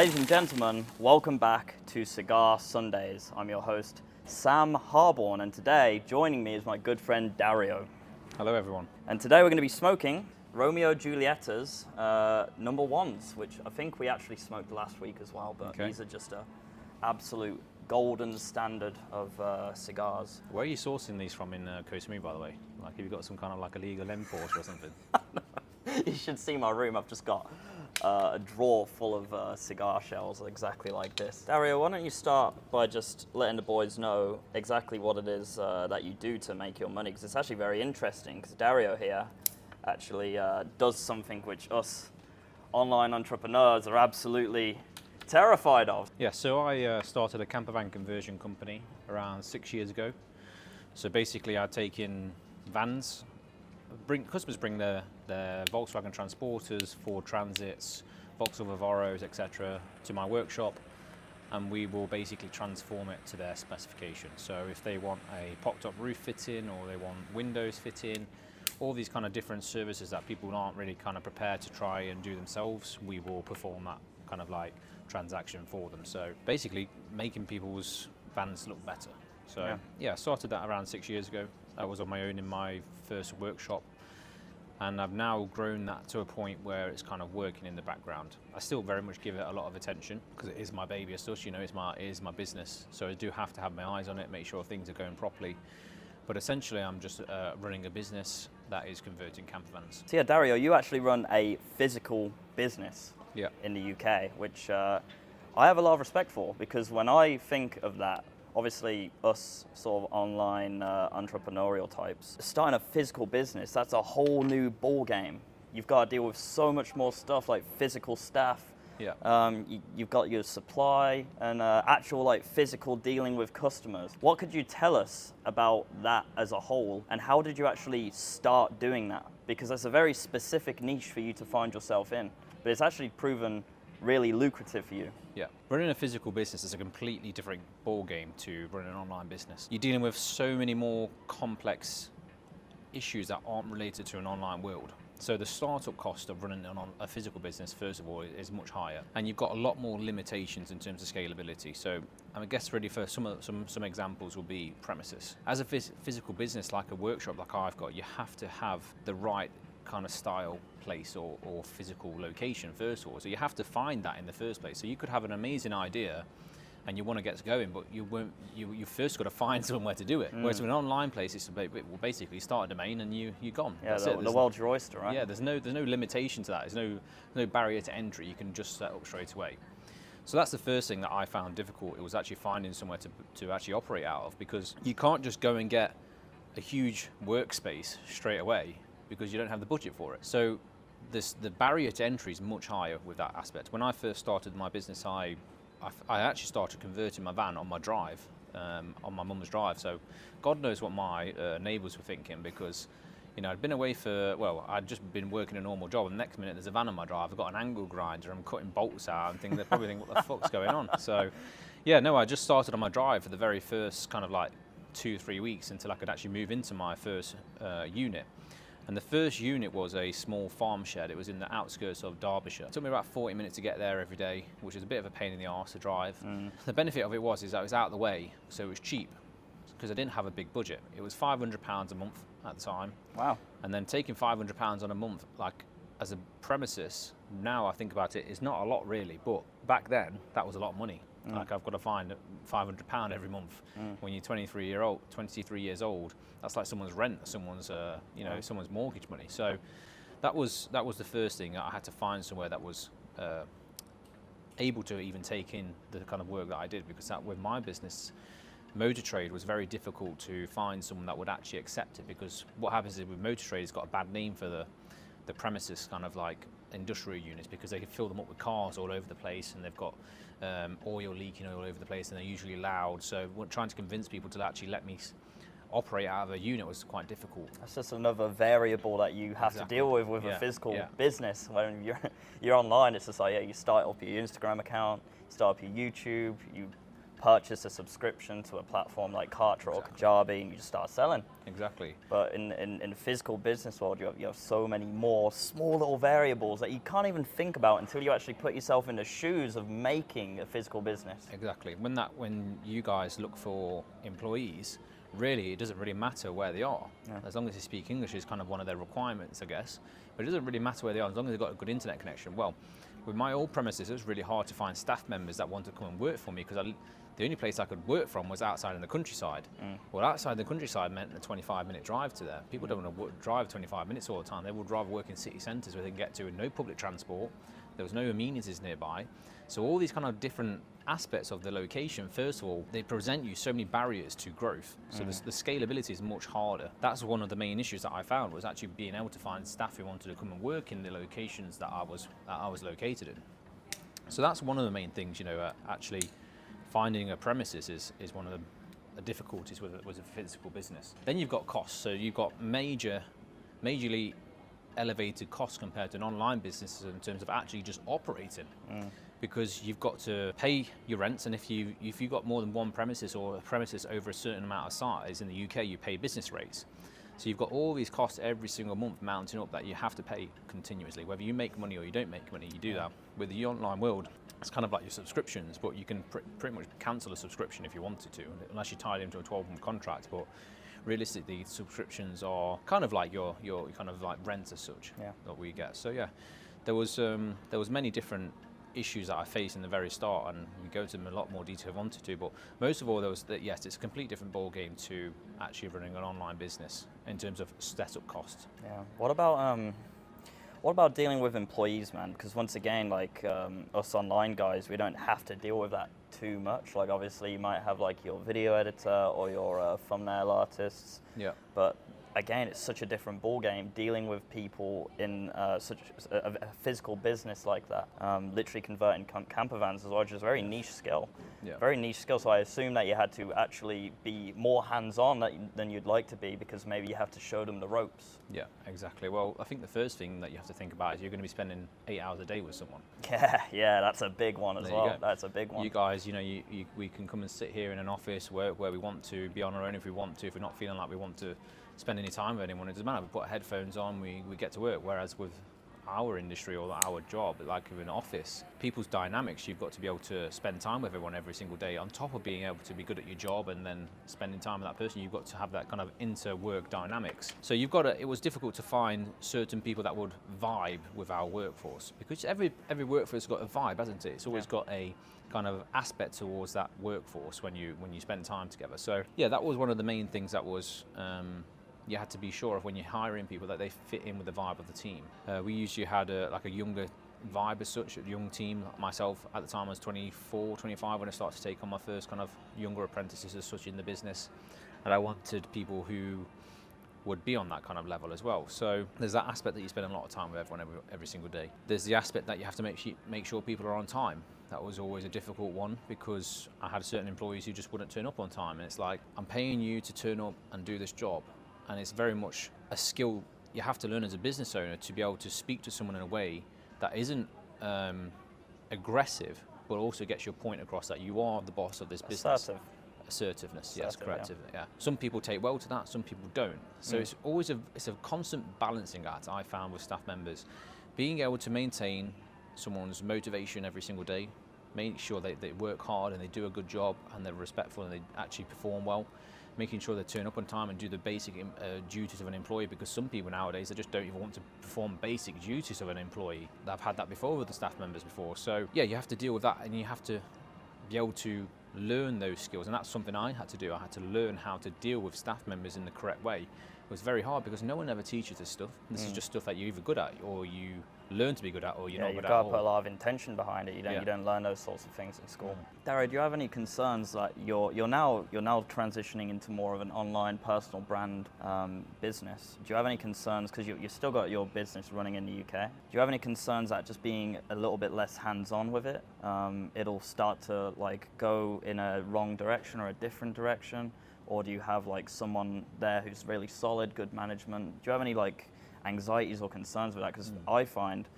Ladies and gentlemen, welcome back to Cigar Sundays. I'm your host, Sam Harborne, and today joining me is my good friend Dario. Hello everyone. And today we're going to be smoking Romeo Giulietta's number ones, which I think we actually smoked last week as well, but These are just a absolute golden standard of cigars. Where are you sourcing these from in Koh Samui, by the way? Like, have you got some kind of like illegal import or something? You should see my room. I've just got a drawer full of cigar shells exactly like this. Dario, why don't you start by just letting the boys know exactly what it is that you do to make your money, because it's actually very interesting, because Dario here actually does something which us online entrepreneurs are absolutely terrified of. Yeah, so I started a camper van conversion company around 6 years ago. So basically I take in vans, customers bring their Volkswagen Transporters, Ford Transits, Vauxhall Vivaros, etc. to my workshop, and we will basically transform it to their specification. So if they want a popped up roof fit in, or they want windows fit in, all these kind of different services that people aren't really kind of prepared to try and do themselves, we will perform that kind of like transaction for them. So basically making people's vans look better. So yeah, I started that around 6 years ago. That was on my own in my first workshop, and I've now grown that to a point where it's kind of working in the background. I still very much give it a lot of attention because it is my baby as such, you know, it is my business. So I do have to have my eyes on it, make sure things are going properly. But essentially I'm just running a business that is converting camper vans. So yeah, Dario, you actually run a physical business in the UK, which I have a lot of respect for, because when I think of that, obviously us sort of online entrepreneurial types, starting a physical business, that's a whole new ball game. You've got to deal with so much more stuff like physical staff. You've got your supply and actual like physical dealing with customers. What could you tell us about that as a whole, and how did you actually start doing that? Because that's a very specific niche for you to find yourself in, but it's actually proven really lucrative for you. Yeah, running a physical business is a completely different ball game to running an online business. You're dealing with so many more complex issues that aren't related to an online world. So the startup cost of running a physical business, first of all, is much higher, and you've got a lot more limitations in terms of scalability. So I guess really for some examples will be premises. As a physical business, like a workshop like I've got, you have to have the right kind of style, place or physical location first of all. So you have to find that in the first place. So you could have an amazing idea and you want to get going, but you first got to find somewhere to do it. Whereas with an online place, it's basically start a domain and you're gone. Yeah, the world's your oyster, right? Yeah, there's no limitation to that. There's no barrier to entry. You can just set up straight away. So that's the first thing that I found difficult. It was actually finding somewhere to actually operate out of, because you can't just go and get a huge workspace straight away because you don't have the budget for it. So the barrier to entry is much higher with that aspect. When I first started my business, I actually started converting my van on my drive, on my mum's drive. So God knows what my neighbours were thinking, because I'd been away I'd just been working a normal job, and the next minute there's a van on my drive. I've got an angle grinder, I'm cutting bolts out, and they probably think, what the fuck's going on? So yeah, no, I just started on my drive for the very first kind of like 2-3 weeks until I could actually move into my first unit. And the first unit was a small farm shed. It was in the outskirts of Derbyshire. It took me about 40 minutes to get there every day, which is a bit of a pain in the arse to drive. The benefit of it was that it was out of the way, so it was cheap, because I didn't have a big budget. It was £500 a month at the time. Wow. And then taking £500 on a month, like as a premises, now I think about it, is not a lot really, but back then that was a lot of money. Like, I've got to find £500 every month. When you're 23 years old, that's like someone's rent, someone's someone's mortgage money. So that was the first thing. I had to find somewhere that was able to even take in the kind of work that I did, because with my business, motor trade, was very difficult to find someone that would actually accept it. Because what happens is with motor trade, it's got a bad name for the premises kind of like industrial units, because they can fill them up with cars all over the place, and they've got oil leaking all over the place, and they're usually loud. So trying to convince people to actually let me operate out of a unit was quite difficult. That's just another variable that you have to deal with a physical business. When you're online, it's just like, you start up your Instagram account, you start up your YouTube, you purchase a subscription to a platform like Kartra or Kajabi, and you just start selling. Exactly. But in the physical business world, you have so many more small little variables that you can't even think about until you actually put yourself in the shoes of making a physical business. Exactly. When you guys look for employees, really, it doesn't really matter where they are. Yeah. As long as they speak English is kind of one of their requirements, I guess. But it doesn't really matter where they are, as long as they've got a good internet connection. Well, with my old premises, it was really hard to find staff members that wanted to come and work for me, because the only place I could work from was outside in the countryside. Well, outside the countryside meant a 25-minute drive to there. People don't want to drive 25 minutes all the time. They would rather work in city centres where they can get to with no public transport. There was no amenities nearby. So all these kind of different aspects of the location, first of all, they present you so many barriers to growth. So the scalability is much harder. That's one of the main issues that I found, was actually being able to find staff who wanted to come and work in the locations that I was located in. So that's one of the main things, actually finding a premises is one of the difficulties with a physical business. Then you've got costs. So you've got majorly elevated costs compared to an online business in terms of actually just operating. Because you've got to pay your rents, and if you've got more than one premises or a premises over a certain amount of size in the UK, you pay business rates. So you've got all these costs every single month mounting up that you have to pay continuously. Whether you make money or you don't make money, you do that. With the online world, it's kind of like your subscriptions, but you can pretty much cancel a subscription if you wanted to, unless you're tied into a 12-month contract. But realistically, subscriptions are kind of like your kind of like rent as such that we get. So yeah, there was many different issues that I faced in the very start, and we go to them in a lot more detail if I wanted to, but most of all there was that, yes, it's a complete different ball game to actually running an online business in terms of setup costs. Yeah. What about dealing with employees, man? Because once again, like us online guys, we don't have to deal with that too much. Like obviously you might have like your video editor or your thumbnail artists, but again, it's such a different ball game dealing with people in such a physical business like that. Literally converting camper vans as well, which is a very niche skill. Very niche skill. So I assume that you had to actually be more hands-on than you'd like to be, because maybe you have to show them the ropes. Yeah, exactly. Well, I think the first thing that you have to think about is you're going to be spending 8 hours a day with someone. Yeah, that's a big one as well. That's a big one. You guys, we can come and sit here in an office where we want to, be on our own if we want to, if we're not feeling like we want to spend any time with anyone. It doesn't matter. We put headphones on, we get to work. Whereas with our industry or our job, like in an office, people's dynamics, you've got to be able to spend time with everyone every single day. On top of being able to be good at your job and then spending time with that person, you've got to have that kind of inter-work dynamics. So it was difficult to find certain people that would vibe with our workforce, because every workforce has got a vibe, hasn't it? It's always got a kind of aspect towards that workforce when you spend time together. So yeah, that was one of the main things that was you had to be sure of when you're hiring people, that they fit in with the vibe of the team. We usually had a younger vibe as such, a young team. Myself at the time I was 24, 25 when I started to take on my first kind of younger apprentices as such in the business, and I wanted people who would be on that kind of level as well. So there's that aspect that you spend a lot of time with everyone every single day. There's the aspect that you have to make sure people are on time. That was always a difficult one, because I had certain employees who just wouldn't turn up on time, and it's like, I'm paying you to turn up and do this job. And it's very much a skill you have to learn as a business owner, to be able to speak to someone in a way that isn't aggressive, but also gets your point across that you are the boss of this business. Assertiveness, yes, corrective. Yeah. Some people take well to that, some people don't. So it's always a constant balancing act, I found, with staff members. Being able to maintain someone's motivation every single day, make sure they work hard and they do a good job and they're respectful and they actually perform well. Making sure they turn up on time and do the basic duties of an employee, because some people nowadays, they just don't even want to perform basic duties of an employee. I've had that before with the staff members before. So yeah, you have to deal with that, and you have to be able to learn those skills, and that's something I had to do. I had to learn how to deal with staff members in the correct way. It was very hard, because no one ever teaches this stuff. This is just stuff that you're either good at, or you learn to be good at, or you're not good at all. You've got to put a lot of intention behind it. You don't learn those sorts of things in school. Dario, do you have any concerns that you're now transitioning into more of an online personal brand business? Do you have any concerns, because you've still got your business running in the UK? Do you have any concerns that just being a little bit less hands-on with it, it'll start to like go in a wrong direction or a different direction? Or do you have like someone there who's really solid, good management? Do you have any like anxieties or concerns with that? Because I find,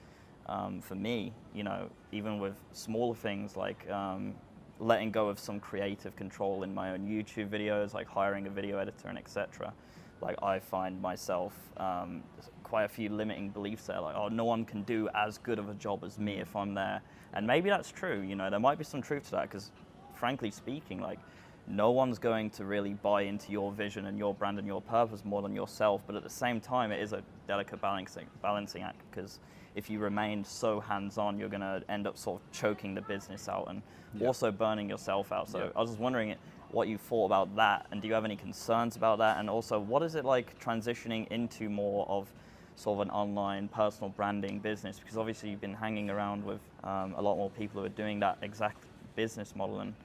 for me, even with smaller things like letting go of some creative control in my own YouTube videos, like hiring a video editor and etc. Like I find myself quite a few limiting beliefs there, like, oh, no one can do as good of a job as me if I'm there. And maybe that's true, you know, there might be some truth to that, because frankly speaking, like, no one's going to really buy into your vision and your brand and your purpose more than yourself. But at the same time, it is a delicate balancing act, because if you remain so hands-on, you're going to end up sort of choking the business out and also burning yourself out. So I was just wondering what you thought about that, and do you have any concerns about that? And also, what is it like transitioning into more of sort of an online personal branding business? Because obviously you've been hanging around with a lot more people who are doing that exact business model, and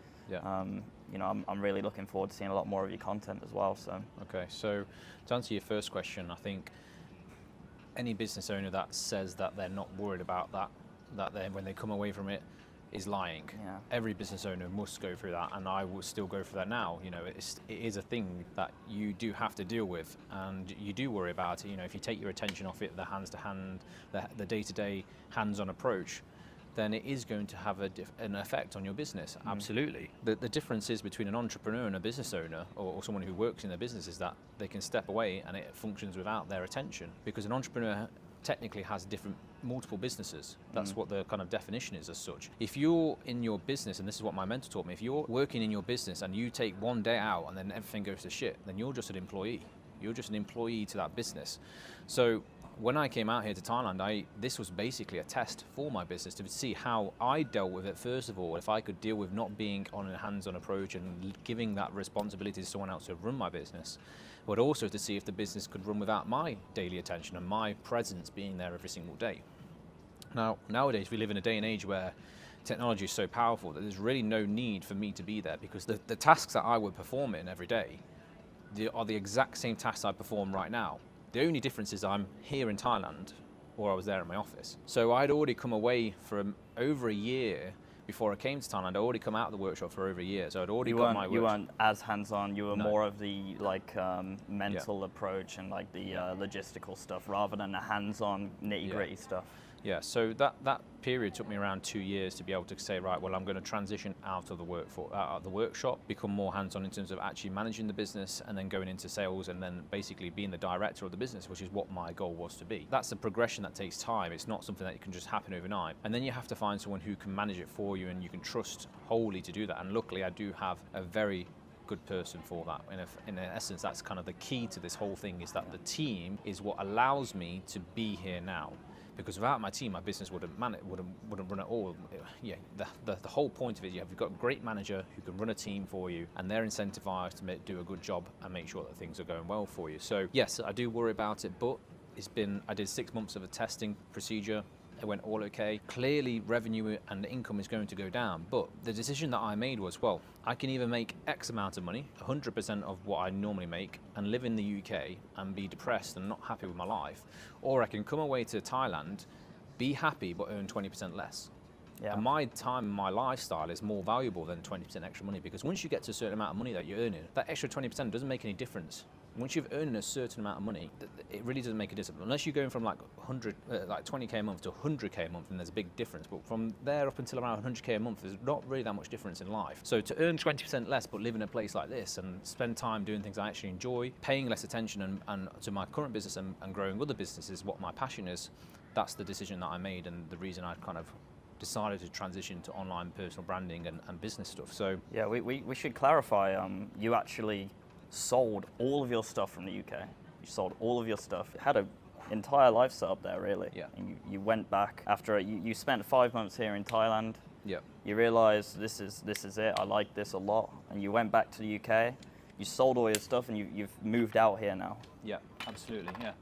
you know, I'm really looking forward to seeing a lot more of your content as well. So okay, so to answer your first question, I think any business owner that says that they're not worried about that they, when they come away from it, is lying. Yeah. Every business owner must go through that, and I will still go through that now. You know, it is a thing that you do have to deal with, and you do worry about it. You know, if you take your attention off it, the hands-to-hand, the day-to-day hands-on approach, then it is going to have an effect on your business. Absolutely. The difference is between an entrepreneur and a business owner, or someone who works in their business, is that they can step away and it functions without their attention, because an entrepreneur technically has multiple businesses. That's what the kind of definition is as such. If you're in your business, and this is what my mentor taught me, if you're working in your business and you take one day out and then everything goes to shit, then you're just an employee. You're just an employee to that business. So when I came out here to Thailand, this was basically a test for my business to see how I dealt with it. First of all, if I could deal with not being on a hands-on approach and giving that responsibility to someone else to run my business, but also to see if the business could run without my daily attention and my presence being there every single day. Now, nowadays we live in a day and age where technology is so powerful that there's really no need for me to be there, because the tasks that I would perform in every day are the exact same tasks I perform right now. The only difference is I'm here in Thailand, or I was there in my office. So I'd already come away from over a year before I came to Thailand. I'd already come out of the workshop for over a year, so I'd already got my workshop. You weren't as hands-on, you were more of the like mental approach and like the logistical stuff, rather than the hands-on nitty-gritty stuff. Yeah, so that period took me around 2 years to be able to say, right, well, I'm going to transition out of the workshop, become more hands-on in terms of actually managing the business, and then going into sales, and then basically being the director of the business, which is what my goal was to be. That's a progression that takes time. It's not something that can just happen overnight. And then you have to find someone who can manage it for you and you can trust wholly to do that. And luckily, I do have a very good person for that. In essence, that's kind of the key to this whole thing, is that the team is what allows me to be here now. Because without my team, my business wouldn't run at all. Yeah, the whole point of it, you've got a great manager who can run a team for you, and they're incentivized to do a good job and make sure that things are going well for you. So yes, I do worry about it, but I did 6 months of a testing procedure. It went all okay. Clearly, revenue and income is going to go down, but the decision that I made was, well, I can either make X amount of money, 100% of what I normally make, and live in the UK and be depressed and not happy with my life, or I can come away to Thailand, be happy, but earn 20% less. Yeah. And my time and my lifestyle is more valuable than 20% extra money, because once you get to a certain amount of money that you're earning, that extra 20% doesn't make any difference. Once you've earned a certain amount of money, it really doesn't make a difference. Unless you're going from like 20k a month to 100k a month, then there's a big difference. But from there up until around 100k a month, there's not really that much difference in life. So to earn 20% less, but live in a place like this and spend time doing things I actually enjoy, paying less attention and to my current business and growing other businesses, what my passion is, that's the decision that I made, and the reason I kind of decided to transition to online personal branding and business stuff. So yeah, we should clarify. You actually sold all of your stuff from the UK. You sold all of your stuff. You had an entire life set up there, really. Yeah. And you went back after you spent 5 months here in Thailand. Yeah. You realized this is it. I like this a lot, and you went back to the UK. You sold all your stuff, and you've moved out here now. Yeah, absolutely. Yeah.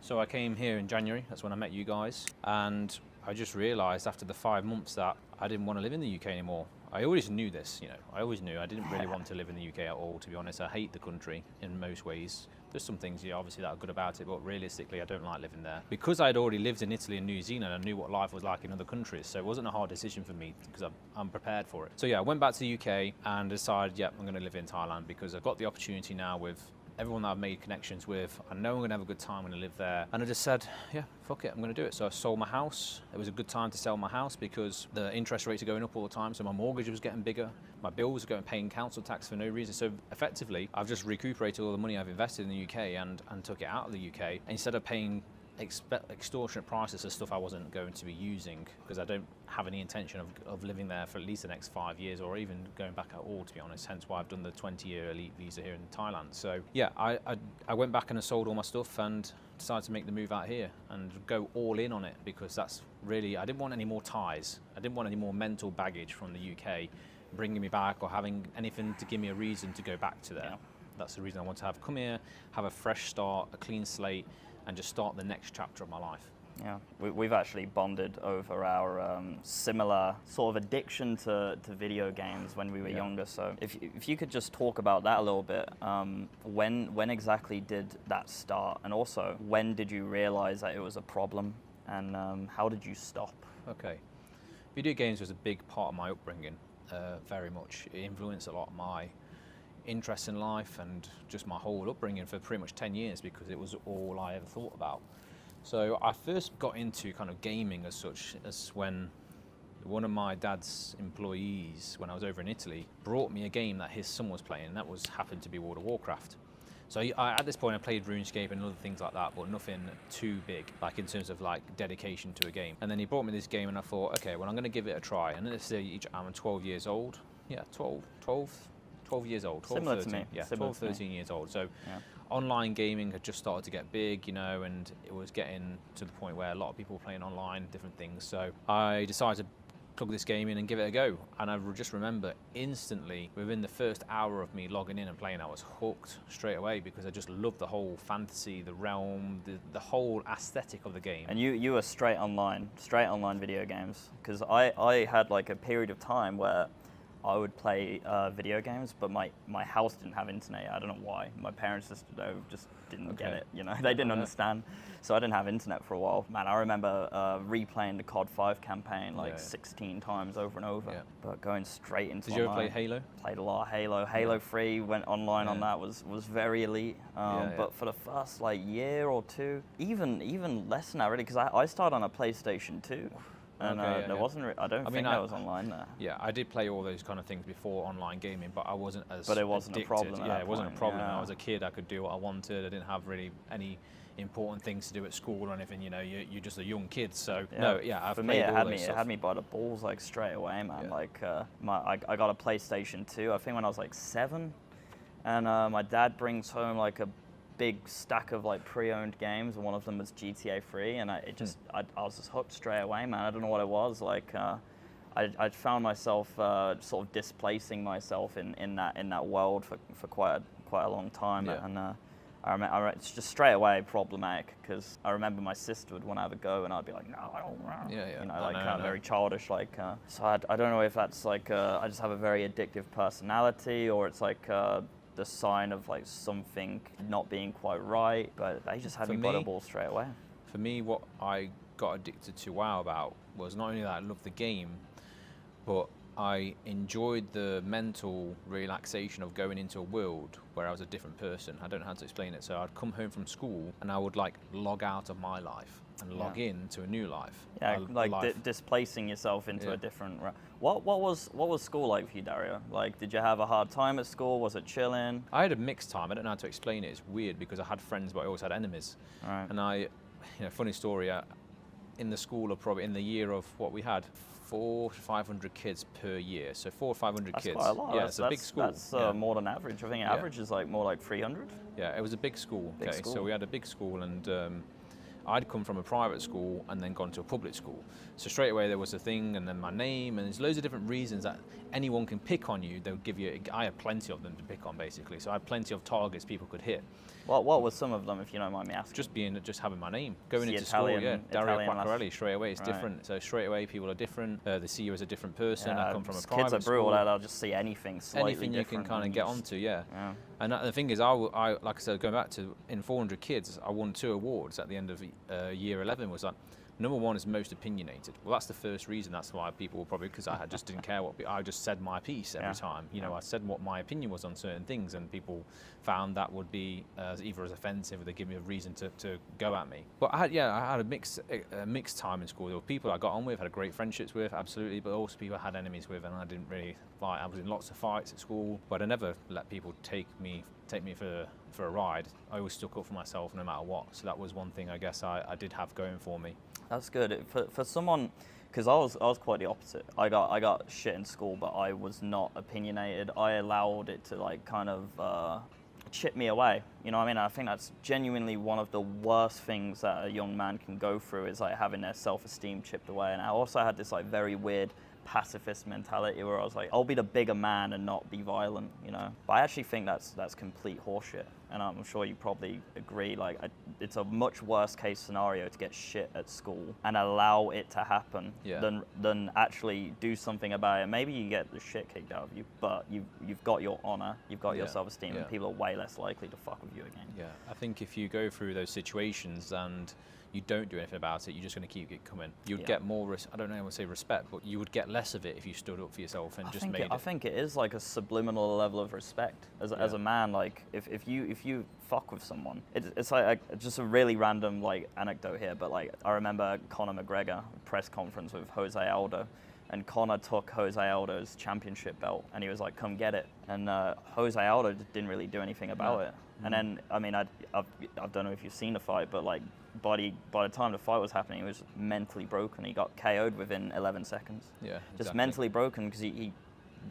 So I came here in January. That's when I met you guys, and I just realized after the 5 months that I didn't want to live in the UK anymore. I always knew this, I always knew I didn't really want to live in the UK at all, to be honest. I hate the country in most ways. There's some things, obviously, that are good about it, but realistically, I don't like living there. Because I'd already lived in Italy and New Zealand, I knew what life was like in other countries, so it wasn't a hard decision for me, because I'm prepared for it. So yeah, I went back to the UK and decided, I'm going to live in Thailand, because I've got the opportunity now with everyone that I've made connections with, I know I'm going to have a good time when I live there. And I just said, yeah, fuck it, I'm going to do it. So I sold my house. It was a good time to sell my house because the interest rates are going up all the time. So my mortgage was getting bigger. My bills were paying council tax for no reason. So effectively, I've just recuperated all the money I've invested in the UK and took it out of the UK. Instead of paying extortionate prices for stuff I wasn't going to be using, because I don't have any intention of living there for at least the next 5 years, or even going back at all, to be honest, hence why I've done the 20-year elite visa here in Thailand. So yeah, I went back and I sold all my stuff and decided to make the move out here and go all in on it, because that's really, I didn't want any more ties. I didn't want any more mental baggage from the UK bringing me back or having anything to give me a reason to go back to there. Yeah. That's the reason I want to come here, have a fresh start, a clean slate, and just start the next chapter of my life. Yeah, we've actually bonded over our similar sort of addiction to video games when we were younger. So if you could just talk about that a little bit, when exactly did that start? And also, when did you realize that it was a problem? And how did you stop? Okay. Video games was a big part of my upbringing, very much. It influenced a lot of my interest in life and just my whole upbringing for pretty much 10 years, because it was all I ever thought about. So I first got into kind of gaming as such as when one of my dad's employees, when I was over in Italy, brought me a game that his son was playing, and that happened to be World of Warcraft. So at this point I played RuneScape and other things like that, but nothing too big, like in terms of like dedication to a game. And then he brought me this game and I thought, okay, well I'm going to give it a try. And let's say I'm 12 years old. Yeah, 12 years old. 12, Similar 13, to me. Yeah, Similar 12, 13 years old. So online gaming had just started to get big, and it was getting to the point where a lot of people were playing online, different things. So I decided to plug this game in and give it a go. And I just remember instantly, within the first hour of me logging in and playing, I was hooked straight away, because I just loved the whole fantasy, the realm, the whole aesthetic of the game. And you were straight online video games, because I had like a period of time where I would play video games, but my house didn't have internet. I don't know why. My parents just didn't get it. They didn't understand. So I didn't have internet for a while. Man, I remember replaying the COD 5 campaign 16 times over and over. Yeah. But going straight into Did you ever play Halo? Played a lot of Halo. Halo 3 went online on that. Was very elite. But for the first year or two, even less than that really, because I started on a PlayStation 2. And there wasn't. I don't think there was online there. Yeah, I did play all those kind of things before online gaming, but I wasn't as. But it wasn't addicted. A problem. Yeah, it wasn't a problem. Yeah. I was a kid. I could do what I wanted. I didn't have really any important things to do at school or anything. You're just a young kid. So I've played all those stuff. It had me by the balls straight away, man. Yeah. I got a PlayStation 2. I think when I was 7, and my dad brings home a big stack of pre-owned games, and one of them was GTA 3, and I was just hooked straight away, man. I don't know what it was. I found myself sort of displacing myself in that world for quite a long time, and I remember it's just straight away problematic, because I remember my sister would want to have a go, and I'd be like, no, I don't want. Yeah. Very childish, So I don't know if that's I just have a very addictive personality, or it's the sign of something not being quite right, but they just had me by the ball straight away. For me, what I got addicted to WoW about was not only that I loved the game, but I enjoyed the mental relaxation of going into a world where I was a different person. I don't know how to explain it. So I'd come home from school and I would log out of my life and log in to a new life. Yeah, displacing yourself into a different. What was school like for you, Dario? Did you have a hard time at school? Was it chilling? I had a mixed time. I don't know how to explain it. It's weird because I had friends, but I always had enemies. Right. And funny story. In the school of probably in the year of what we had, 400 to 500 kids per year. So 400 or 500 that's kids. Quite a lot. Yeah, it's a big school. That's more than average. I think average is more like 300. Yeah, it was a big school. So we had a big school, and I'd come from a private school and then gone to a public school. So straight away there was a thing, and then my name, and there's loads of different reasons that anyone can pick on you. They'll give you. I had plenty of them to pick on, basically. So I had plenty of targets people could hit. What were some of them, if you don't mind me asking? Just having my name. Going into Italian, school, Dario Quacquarelli, straight away, it's different. So straight away, people are different. The CEO is a different person. I come from a private kids are brutal. They'll just see anything slightly anything different. You can kind of get onto, And the thing is, I like I said, going back to, in 400 kids, I won 2 awards at the end of year 11. Was Number one is most opinionated. Well, that's the first reason. That's why people were probably, because I just didn't care I just said my piece every time. You know, I said what my opinion was on certain things, and people found that would be either as offensive or they give me a reason to go at me. But I had a mixed time in school. There were people I got on with, had great friendships with, absolutely, but also people I had enemies with, and I didn't really like. I was in lots of fights at school, but I never let people take me for a ride. I always stuck up for myself no matter what. So that was one thing I guess I did have going for me. That's good for someone, because I was quite the opposite. I got shit in school, but I was not opinionated. I allowed it to like kind of chip me away. You know what I mean? I think that's genuinely one of the worst things that a young man can go through, is like having their self-esteem chipped away. And I also had this like very weird pacifist mentality where I was like, I'll be the bigger man and not be violent, you know. But I actually think that's complete horseshit, and I'm sure you probably agree. Like, it's a much worse case scenario to get shit at school and allow it to happen than actually do something about it. Maybe you get the shit kicked out of you, but you've got your honor, you've got your self-esteem, and people are way less likely to fuck with you again. Yeah, I think if you go through those situations and you don't do anything about it, you're just going to keep it coming. You'd get more, I don't know, I would say respect, but you would get less of it if you stood up for yourself and just made it. I think it is like a subliminal level of respect as a man. Like if you fuck with someone, it's like just a really random like anecdote here, but like I remember Conor McGregor press conference with Jose Aldo, and Conor took Jose Aldo's championship belt and he was like, come get it. And Jose Aldo didn't really do anything about it. And then, I mean, I don't know if you've seen the fight, but like by the time the fight was happening, he was mentally broken. He got KO'd within 11 seconds. Yeah, exactly. Just mentally broken because he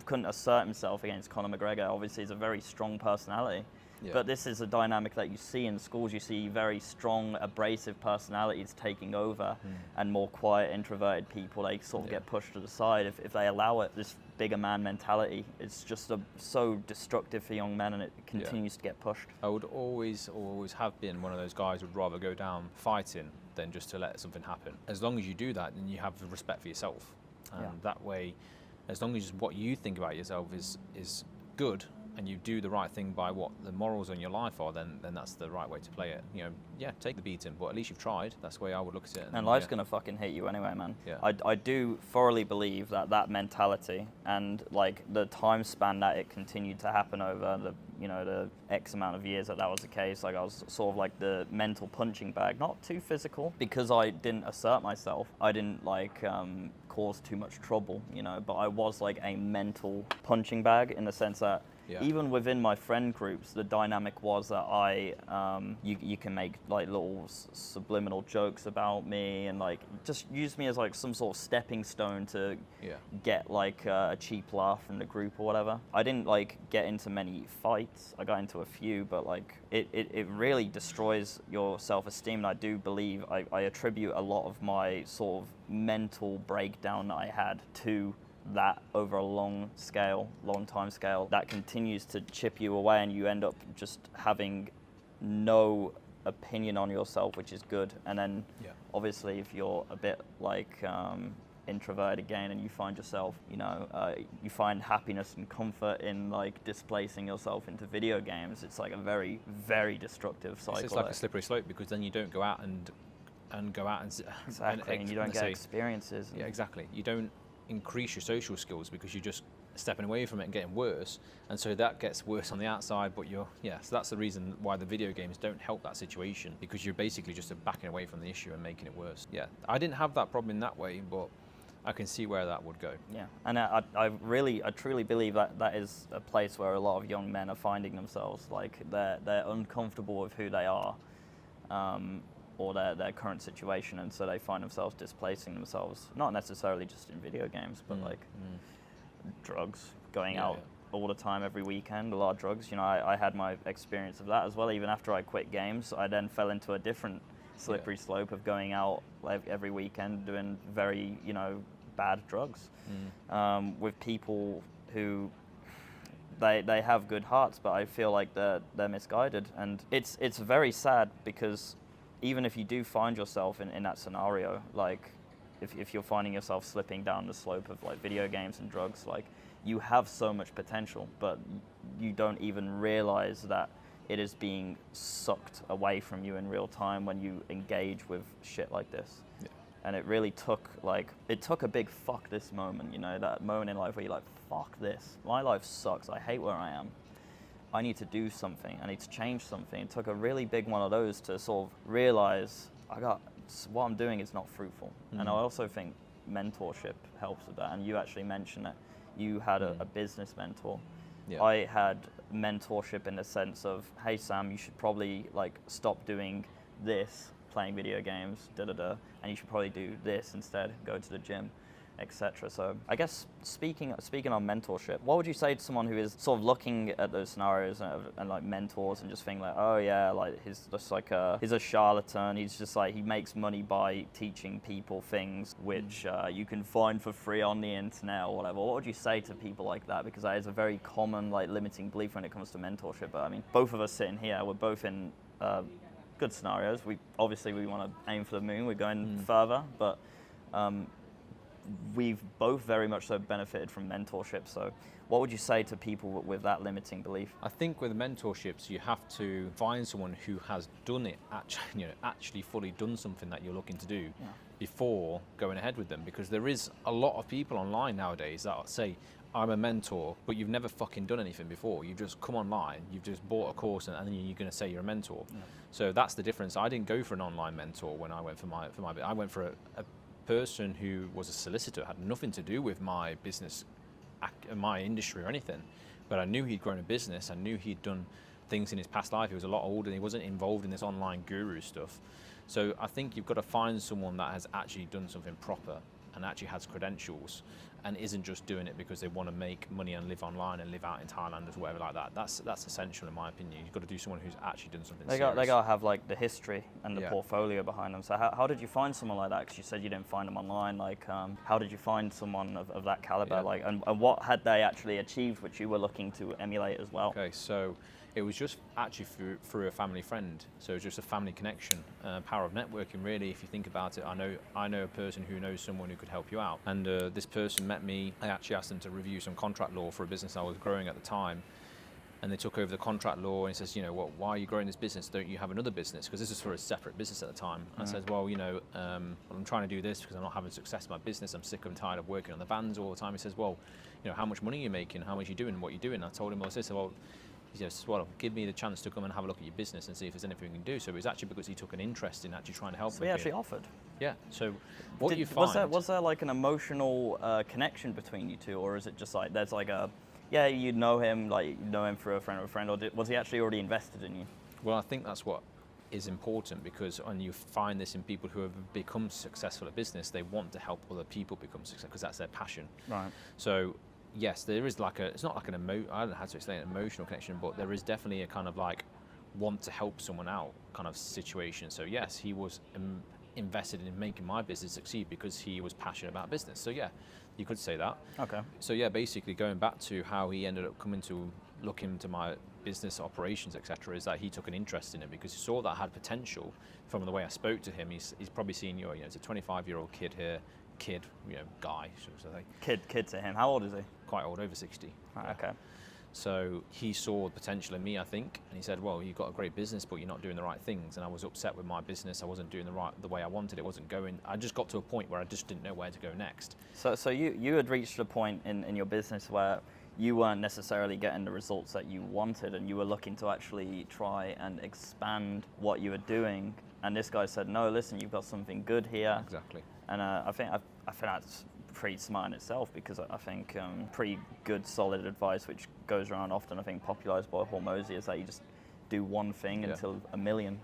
couldn't assert himself against Conor McGregor. Obviously, he's a very strong personality. Yeah. But this is a dynamic that you see in schools. You see very strong, abrasive personalities taking over, and more quiet, introverted people, they sort of get pushed to the side. If they allow it, this bigger man mentality, it's just so destructive for young men, and it continues to get pushed. I would always have been one of those guys who would rather go down fighting than just to let something happen. As long as you do that, then you have respect for yourself. And that way, as long as what you think about yourself is good, and you do the right thing by what the morals in your life are, then that's the right way to play it. You know, take the beating, but at least you've tried. That's the way I would look at it. And life's gonna fucking hate you anyway, man. Yeah. I do thoroughly believe that mentality and like the time span that it continued to happen over the X amount of years that was the case. Like I was sort of like the mental punching bag, not too physical, because I didn't assert myself. I didn't like cause too much trouble, you know, but I was like a mental punching bag in the sense that even within my friend groups, the dynamic was that you can make like little subliminal jokes about me and like just use me as like some sort of stepping stone to get like a cheap laugh from the group or whatever. I didn't like get into many fights. I got into a few, but like it really destroys your self-esteem. And I do believe I attribute a lot of my sort of mental breakdown that I had to that over a long time scale that continues to chip you away, and you end up just having no opinion on yourself, which is good. And then obviously if you're a bit like introverted again and you find yourself, you find happiness and comfort in like displacing yourself into video games, it's like a very, very destructive cycle. It's like a slippery slope, because then you don't go out and and you don't get experiences. Yeah, exactly. You don't increase your social skills because you're just stepping away from it and getting worse, and so that gets worse on the outside, but so that's the reason why the video games don't help that situation, because you're basically just backing away from the issue and making it worse. I didn't have that problem in that way, but I can see where that would go. And I truly believe that is a place where a lot of young men are finding themselves. Like they're uncomfortable with who they are, or their current situation, and so they find themselves displacing themselves, not necessarily just in video games, but like drugs, going out all the time, every weekend, a lot of drugs. I had my experience of that as well. Even after I quit games, I then fell into a different slippery slope of going out every weekend doing very, bad drugs with people who they have good hearts, but I feel like they're misguided. And it's very sad, because even if you do find yourself in that scenario, like if you're finding yourself slipping down the slope of like video games and drugs, like you have so much potential, but you don't even realize that it is being sucked away from you in real time when you engage with shit like this. And it really took a big fuck this moment, you know, that moment in life where you're like, fuck this, my life sucks, I hate where I am, I need to do something, I need to change something. It took a really big one of those to sort of realize what I'm doing is not fruitful. And I also think mentorship helps with that. And you actually mentioned that you had a business mentor. Yeah. I had mentorship in the sense of, hey Sam, you should probably like stop doing this, playing video games, and you should probably do this instead, go to the gym, etc. So I guess speaking on mentorship, what would you say to someone who is sort of looking at those scenarios and like mentors and just thinking like, oh yeah, like he's a charlatan, he's just like, he makes money by teaching people things which you can find for free on the internet or whatever. What would you say to people like that? Because that is a very common like limiting belief when it comes to mentorship. But I mean, both of us sitting here, we're both in good scenarios. We want to aim for the moon, we're going further, but we've both very much so benefited from mentorship. So what would you say to people with that limiting belief? I think with mentorships, you have to find someone who has done it, actually fully done something that you're looking to do before going ahead with them. Because there is a lot of people online nowadays that say, I'm a mentor, but you've never fucking done anything before. You've just come online, you've just bought a course, and then you're going to say you're a mentor. Yeah. So that's the difference. I didn't go for an online mentor when I went for my. I went for a person who was a solicitor, had nothing to do with my business, my industry or anything, but I knew he'd grown a business, I knew he'd done things in his past life, he was a lot older, and he wasn't involved in this online guru stuff. So I think you've got to find someone that has actually done something proper and actually has credentials and isn't just doing it because they want to make money and live online and live out in Thailand or whatever like that. That's essential in my opinion. You've got to do someone who's actually done something serious. They got to have like the history and the portfolio behind them. So how did you find someone like that? Because you said you didn't find them online. Like how did you find someone of that caliber? Like and what had they actually achieved which you were looking to emulate as well? Okay, so it was just actually through a family friend. So it was just a family connection, power of networking really. If you think about it, I know a person who knows someone who could help you out. And this person met me. I actually asked them to review some contract law for a business I was growing at the time. And they took over the contract law, and he says, why are you growing this business? Don't you have another business? Because this is for a separate business at the time. I said, well, I'm trying to do this because I'm not having success in my business. I'm sick and tired of working on the vans all the time. He says, well, how much money are you making? How much are you doing? What are you doing? I told him, he said, well, give me the chance to come and have a look at your business and see if there's anything we can do. So it was actually because he took an interest in actually trying to help me. So he actually offered? Yeah. So what you find... Was there like an emotional connection between you two, or is it just like there's like you know him through a friend of a friend, or was he actually already invested in you? Well, I think that's what is important, because when you find this in people who have become successful at business, they want to help other people become successful because that's their passion. Right. So yes, there is it's not like I don't know how to explain an emotional connection, but there is definitely a kind of like want to help someone out kind of situation. So yes, he was invested in making my business succeed because he was passionate about business. So yeah, you could say that. Okay. So yeah, basically going back to how he ended up coming to look into my business operations, etc., is that he took an interest in it because he saw that I had potential. From the way I spoke to him, he's probably seen it's a 25-year-old kid here. Guy, should I say. Kid to him. How old is he? Quite old, over 60. Right, okay. So he saw potential in me, I think, and he said, well, you've got a great business, but you're not doing the right things. And I was upset with my business. I wasn't doing the way I wanted. It wasn't going. I just got to a point where I just didn't know where to go next. So you had reached a point in your business where you weren't necessarily getting the results that you wanted, and you were looking to actually try and expand what you were doing. And this guy said, no, listen, you've got something good here. Exactly. And I think that's pretty smart in itself, because I think pretty good, solid advice, which goes around often, I think, popularized by Hormozy, is that you just do one thing until a million,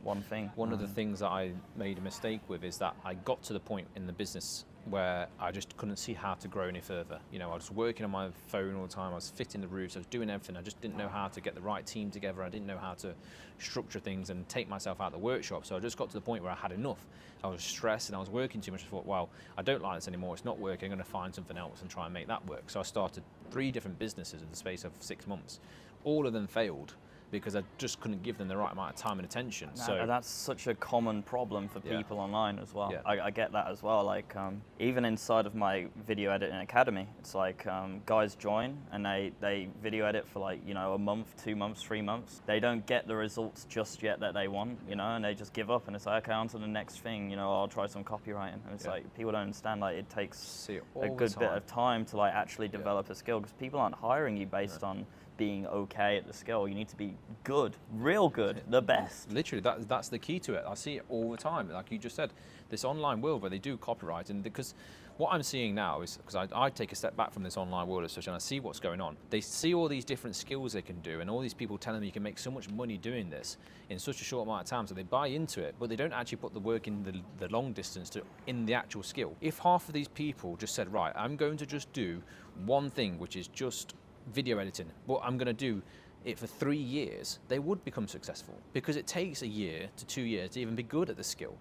one thing. One of the things that I made a mistake with is that I got to the point in the business where I just couldn't see how to grow any further. I was working on my phone all the time, I was fitting the roofs, I was doing everything. I just didn't know how to get the right team together. I didn't know how to structure things and take myself out of the workshop. So I just got to the point where I had enough. I was stressed and I was working too much. I thought, well, I don't like this anymore. It's not working. I'm going to find something else and try and make that work. So I started 3 different businesses in the space of 6 months. All of them failed. because I just couldn't give them the right amount of time and attention. So that's such a common problem for people online as well. Yeah. I get that as well. Like even inside of my video editing academy, it's like guys join and they video edit for like, you know, a month, 2 months, 3 months. They don't get the results just yet that they want, you know, and they just give up and it's like, okay, on to the next thing, you know, I'll try some copywriting. And it's like, people don't understand, like it takes a good bit of time to like actually develop a skill, because people aren't hiring you based on being okay at the skill. You need to be good, real good, the best. Literally, that's the key to it. I see it all the time. Like you just said, this online world where they do copyright, and because what I'm seeing now is, because I take a step back from this online world as such and I see what's going on. They see all these different skills they can do and all these people telling them you can make so much money doing this in such a short amount of time, so they buy into it, but they don't actually put the work in the long distance in the actual skill. If half of these people just said, right, I'm going to just do one thing, which is just video editing, but I'm going to do it for 3 years, they would become successful, because it takes a year to 2 years to even be good at the skill.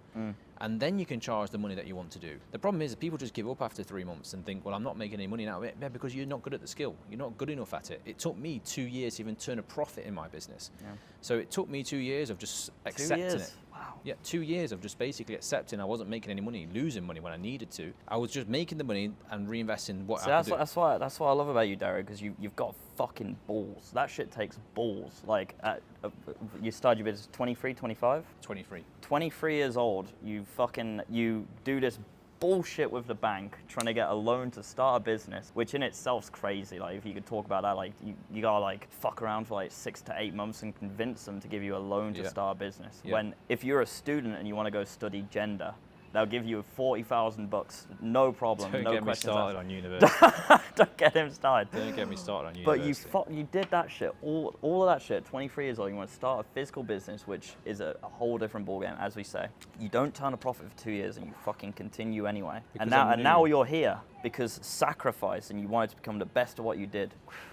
And then you can charge the money that you want to do. The problem is that people just give up after 3 months and think, well, I'm not making any money now. Yeah, because you're not good at the skill. You're not good enough at it. It took me 2 years to even turn a profit in my business. So it took me 2 years of just accepting it. Wow. Yeah, 2 years of just basically accepting I wasn't making any money, losing money when I needed to. I was just making the money and reinvesting what I could do. That's what I love about you, Dario, because you've got fucking balls. That shit takes balls. Like, you started your business 23, 25? 23. 23 years old, you do this bullshit with the bank, trying to get a loan to start a business, which in itself's crazy. Like, if you could talk about that, like you gotta like fuck around for like 6 to 8 months and convince them to give you a loan to start a business. When if you're a student and you want to go study gender, they'll give you $40,000, no problem. Don't no get me questions started asked. on university. Don't get him started. Don't get me started on university. But you did that shit, all of that shit, 23 years old. You want to start a physical business, which is a whole different ballgame, as we say. You don't turn a profit for 2 years and you fucking continue anyway. Because and now you're here because sacrifice, and you wanted to become the best at what you did.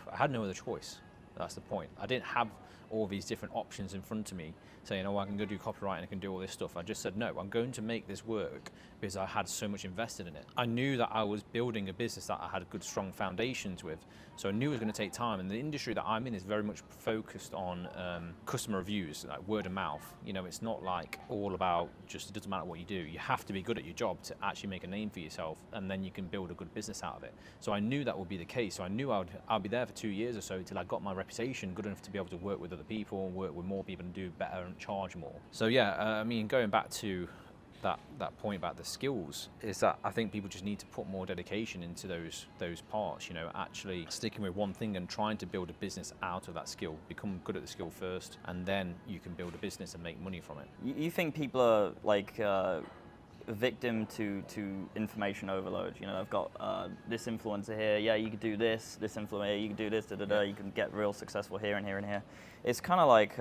I had no other choice. That's the point. I didn't have all these different options in front of me saying, oh, I can go do copyright and I can do all this stuff. I just said, no, I'm going to make this work because I had so much invested in it. I knew that I was building a business that I had good, strong foundations with. So I knew it was going to take time. And the industry that I'm in is very much focused on customer reviews, like word of mouth. You know, it's not like all about just, it doesn't matter what you do. You have to be good at your job to actually make a name for yourself, and then you can build a good business out of it. So I knew that would be the case. So I knew I'd be there for 2 years or so till I got my reputation good enough to be able to work with other people and work with more people and do better and charge more. So yeah, I mean, going back to that point about the skills, is that I think people just need to put more dedication into those parts, you know, actually sticking with one thing and trying to build a business out of that skill. Become good at the skill first, and then you can build a business and make money from it. You think people are like victim to information overload? You know, I've got this influencer here, yeah, you could do this influencer here, you can do this, you can get real successful here and here and here. It's kind of like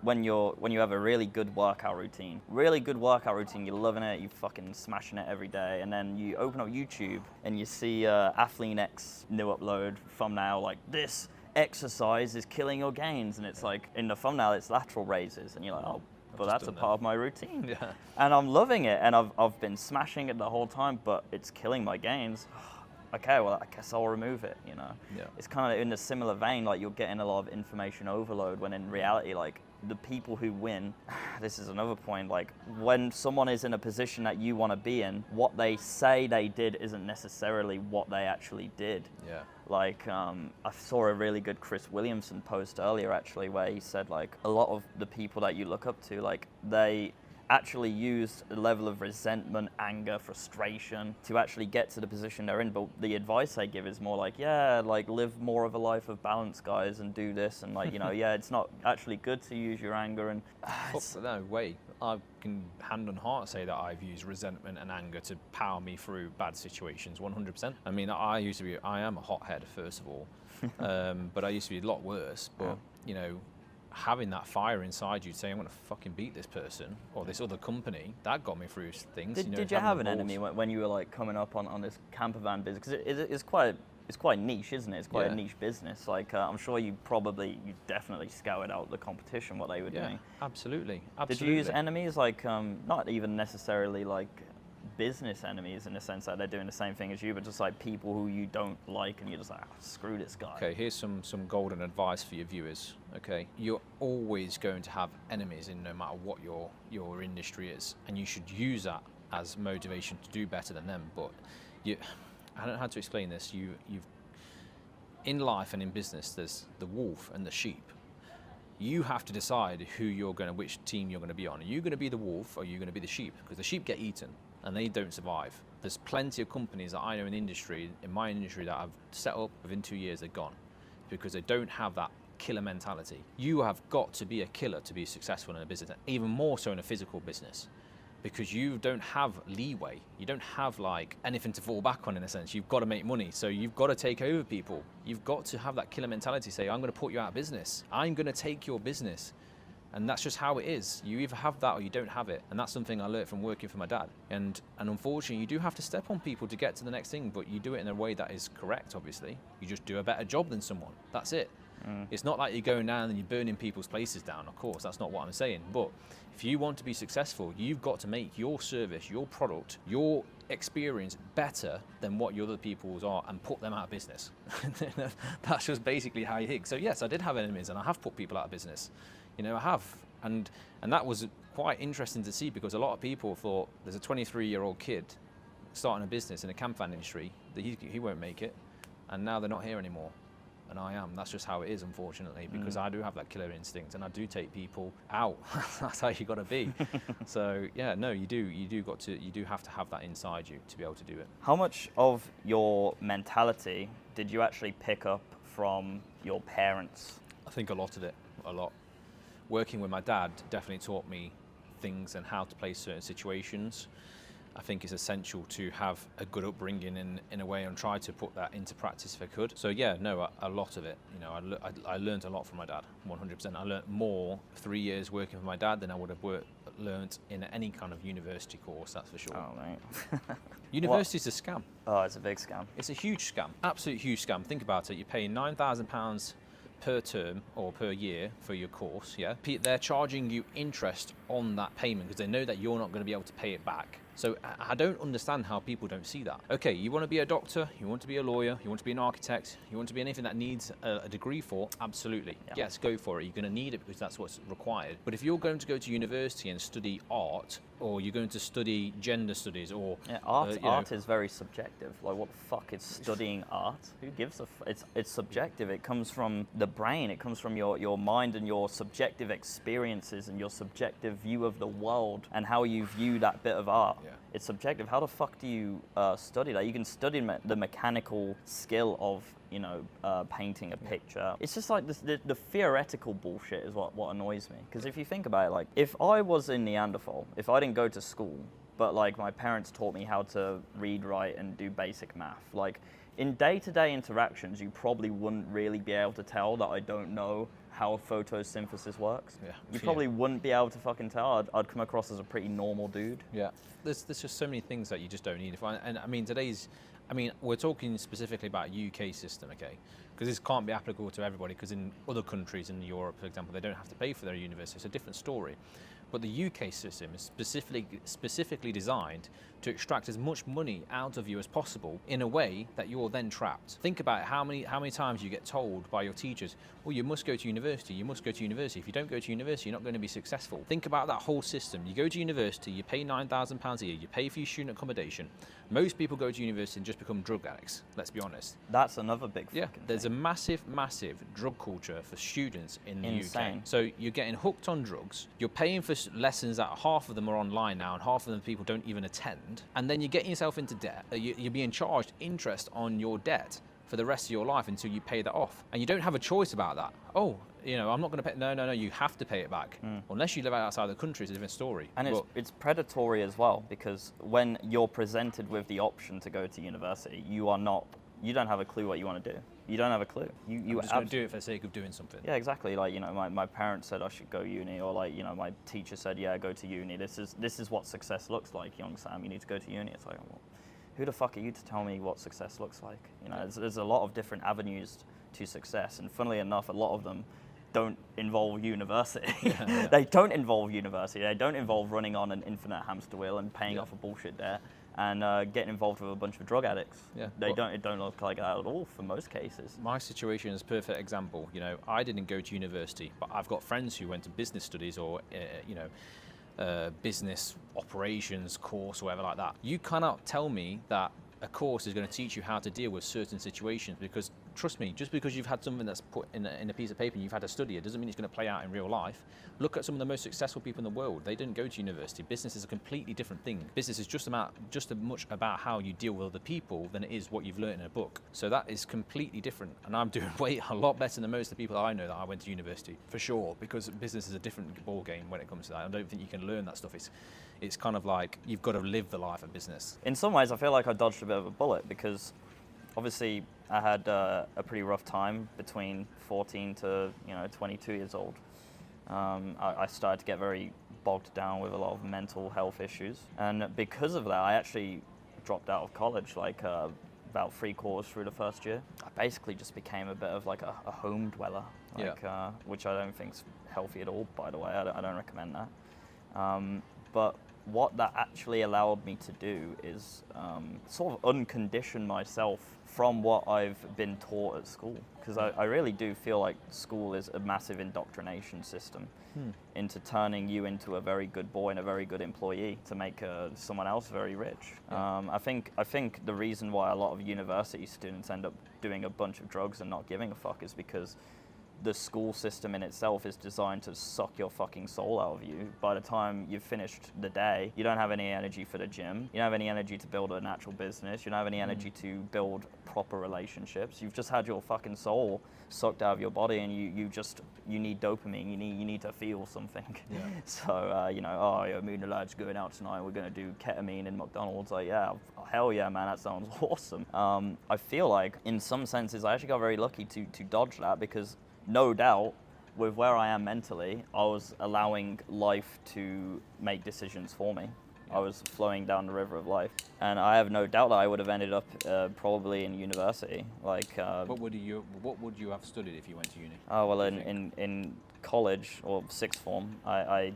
when you have a really good workout routine, you're loving it, you're fucking smashing it every day, and then you open up YouTube and you see Athlete X new upload thumbnail like, this exercise is killing your gains, and it's like, in the thumbnail it's lateral raises, and you're like, oh, but that's a part of my routine. Yeah. And I'm loving it, and I've been smashing it the whole time, but it's killing my gains. Okay, well, I guess I'll remove it, you know? Yeah. It's kind of in a similar vein, like you're getting a lot of information overload, when in reality, like, the people who win, this is another point, like, when someone is in a position that you want to be in, what they say they did isn't necessarily what they actually did. Yeah. Like, I saw a really good Chris Williamson post earlier, actually, where he said, like, a lot of the people that you look up to, like, they actually used a level of resentment, anger, frustration to actually get to the position they're in. But the advice they give is more like, yeah, like, live more of a life of balance, guys, and do this, and like, you know, yeah, it's not actually good to use your anger. And no way. I can hand on heart say that I've used resentment and anger to power me through bad situations, 100%. I mean, I am a hothead, first of all, but I used to be a lot worse. But you know, having that fire inside you saying, I'm going to fucking beat this person or this other company, that got me through things. Did you have an enemy when you were like coming up on this camper van business? Because it's quite niche, isn't it? It's quite a niche business. Like, I'm sure you definitely scouted out the competition, what they were doing. Absolutely. Did you use enemies, like, not even necessarily like business enemies in the sense that they're doing the same thing as you, but just like people who you don't like and you're just like, oh, screw this guy. Okay, here's some golden advice for your viewers. Okay, you're always going to have enemies in no matter what your industry is, and you should use that as motivation to do better than them. But I don't know how to explain this. You've in life and in business, there's the wolf and the sheep. You have to decide which team you're going to be on. Are you going to be the wolf or are you going to be the sheep? Because the sheep get eaten and they don't survive. There's plenty of companies that I know in my industry, that I've set up within 2 years, they're gone because they don't have that killer mentality. You have got to be a killer to be successful in a business, even more so in a physical business, because you don't have leeway. You don't have like anything to fall back on in a sense. You've got to make money. So you've got to take over people. You've got to have that killer mentality, say, I'm going to put you out of business. I'm going to take your business. And that's just how it is. You either have that or you don't have it. And that's something I learned from working for my dad. And unfortunately, you do have to step on people to get to the next thing, but you do it in a way that is correct, obviously. You just do a better job than someone. That's it. It's not like you're going down and you're burning people's places down, of course, that's not what I'm saying. But if you want to be successful, you've got to make your service, your product, your experience better than what your other people's are and put them out of business. That's just basically how you think. So yes, I did have enemies and I have put people out of business. I have. And that was quite interesting to see, because a lot of people thought there's a 23-year-old kid starting a business in a camp van industry, that he won't make it. And now they're not here anymore. And I am. That's just how it is, unfortunately, because I do have that killer instinct and I do take people out. That's how you got to be. So yeah, no, you do have to have that inside you to be able to do it. How much of your mentality did you actually pick up from your parents? I think a lot of it, a lot. Working with my dad definitely taught me things and how to play certain situations. I think it's essential to have a good upbringing in a way, and try to put that into practice if I could. So yeah, no, a lot of it. I learned a lot from my dad, 100%. I learned more 3 years working with my dad than I would have learned in any kind of university course, that's for sure. Oh, mate. University's a scam. Oh, it's a big scam. It's a huge scam, absolute huge scam. Think about it, you're paying £9,000 per term or per year for your course, yeah? They're charging you interest on that payment because they know that you're not going to be able to pay it back. So I don't understand how people don't see that. Okay, you want to be a doctor, you want to be a lawyer, you want to be an architect, you want to be anything that needs a degree for, absolutely. Yeah. Yes, go for it. You're going to need it because that's what's required. But if you're going to go to university and study art, or you're going to study gender studies, or art is very subjective. Like, what the fuck is studying art? Who gives a it's subjective. It comes from the brain. It comes from your mind and your subjective experiences and your subjective view of the world and how you view that bit of art. Yeah. It's subjective. How the fuck do you study that? You can study the mechanical skill of painting a picture. It's just like the theoretical bullshit is what annoys me. Because if you think about it, like, if I was in Neanderthal, if I didn't go to school, but like my parents taught me how to read, write, and do basic math, like in day-to-day interactions, you probably wouldn't really be able to tell that I don't know how photosynthesis works. Yeah. You probably wouldn't be able to fucking tell. I'd come across as a pretty normal dude. Yeah. There's just so many things that you just don't need. We're talking specifically about UK system, okay? Because this can't be applicable to everybody, because in other countries in Europe, for example, they don't have to pay for their university. It's a different story. But the UK system is specifically designed to extract as much money out of you as possible in a way that you're then trapped. Think about how many times you get told by your teachers, well, you must go to university, you must go to university. If you don't go to university, you're not going to be successful. Think about that whole system. You go to university, you pay £9,000 a year, you pay for your student accommodation. Most people go to university and just become drug addicts, let's be honest. That's another big fucking thing. There's a massive drug culture for students in the UK. So you're getting hooked on drugs, you're paying for lessons that half of them are online now and half of them people don't even attend, and then you're getting yourself into debt. You're being charged interest on your debt for the rest of your life until you pay that off. And you don't have a choice about that. Oh, I'm not going to pay. No, you have to pay it back. Unless you live outside the country, it's a different story. And it's predatory as well, because when you're presented with the option to go to university, you don't have a clue what you want to do. You don't have a clue. You just going to do it for the sake of doing something. Yeah, exactly. Like, my parents said I should go uni, or like, my teacher said, yeah, go to uni. This is what success looks like, young Sam. You need to go to uni. It's like, well, who the fuck are you to tell me what success looks like? There's a lot of different avenues to success, and funnily enough, a lot of them don't involve university. They don't involve university. They don't involve running on an infinite hamster wheel and paying off a bullshit debt. and getting involved with a bunch of drug addicts. Yeah. It don't look like that at all for most cases. My situation is a perfect example. You know, I didn't go to university, but I've got friends who went to business studies or, business operations course or whatever like that. You cannot tell me that a course is going to teach you how to deal with certain situations, because trust me, just because you've had something that's put in a piece of paper and you've had to study it doesn't mean it's going to play out in real life. Look at some of the most successful people in the world. They didn't go to university. Business is a completely different thing. Business is just as much about how you deal with other people than it is what you've learned in a book. So that is completely different, and I'm doing a lot better than most of the people I know that I went to university, for sure, because business is a different ball game when it comes to that. I don't think you can learn that stuff. It's kind of like you've got to live the life of business. In some ways, I feel like I dodged a bit of a bullet, because obviously I had a pretty rough time between 14 to 22 years old. I started to get very bogged down with a lot of mental health issues, and because of that, I actually dropped out of college like about 3/4 through the first year. I basically just became a bit of like a home dweller, which I don't think's healthy at all, by the way. I don't recommend that. But what that actually allowed me to do is sort of uncondition myself from what I've been taught at school. Because I really do feel like school is a massive indoctrination system into turning you into a very good boy and a very good employee to make someone else very rich. Yeah. I think the reason why a lot of university students end up doing a bunch of drugs and not giving a fuck is because the school system in itself is designed to suck your fucking soul out of you. By the time you've finished the day, you don't have any energy for the gym. You don't have any energy to build an actual business. You don't have any energy to build proper relationships. You've just had your fucking soul sucked out of your body, and you need dopamine. You need to feel something. Yeah. So me and the lads going out tonight. We're gonna do ketamine in McDonald's. Like, yeah, hell yeah, man, that sounds awesome. I feel like in some senses I actually got very lucky to dodge that, because no doubt, with where I am mentally, I was allowing life to make decisions for me. Yeah. I was flowing down the river of life, and I have no doubt that I would have ended up probably in university. Like, what would you have studied if you went to uni? Oh well, in college or sixth form, I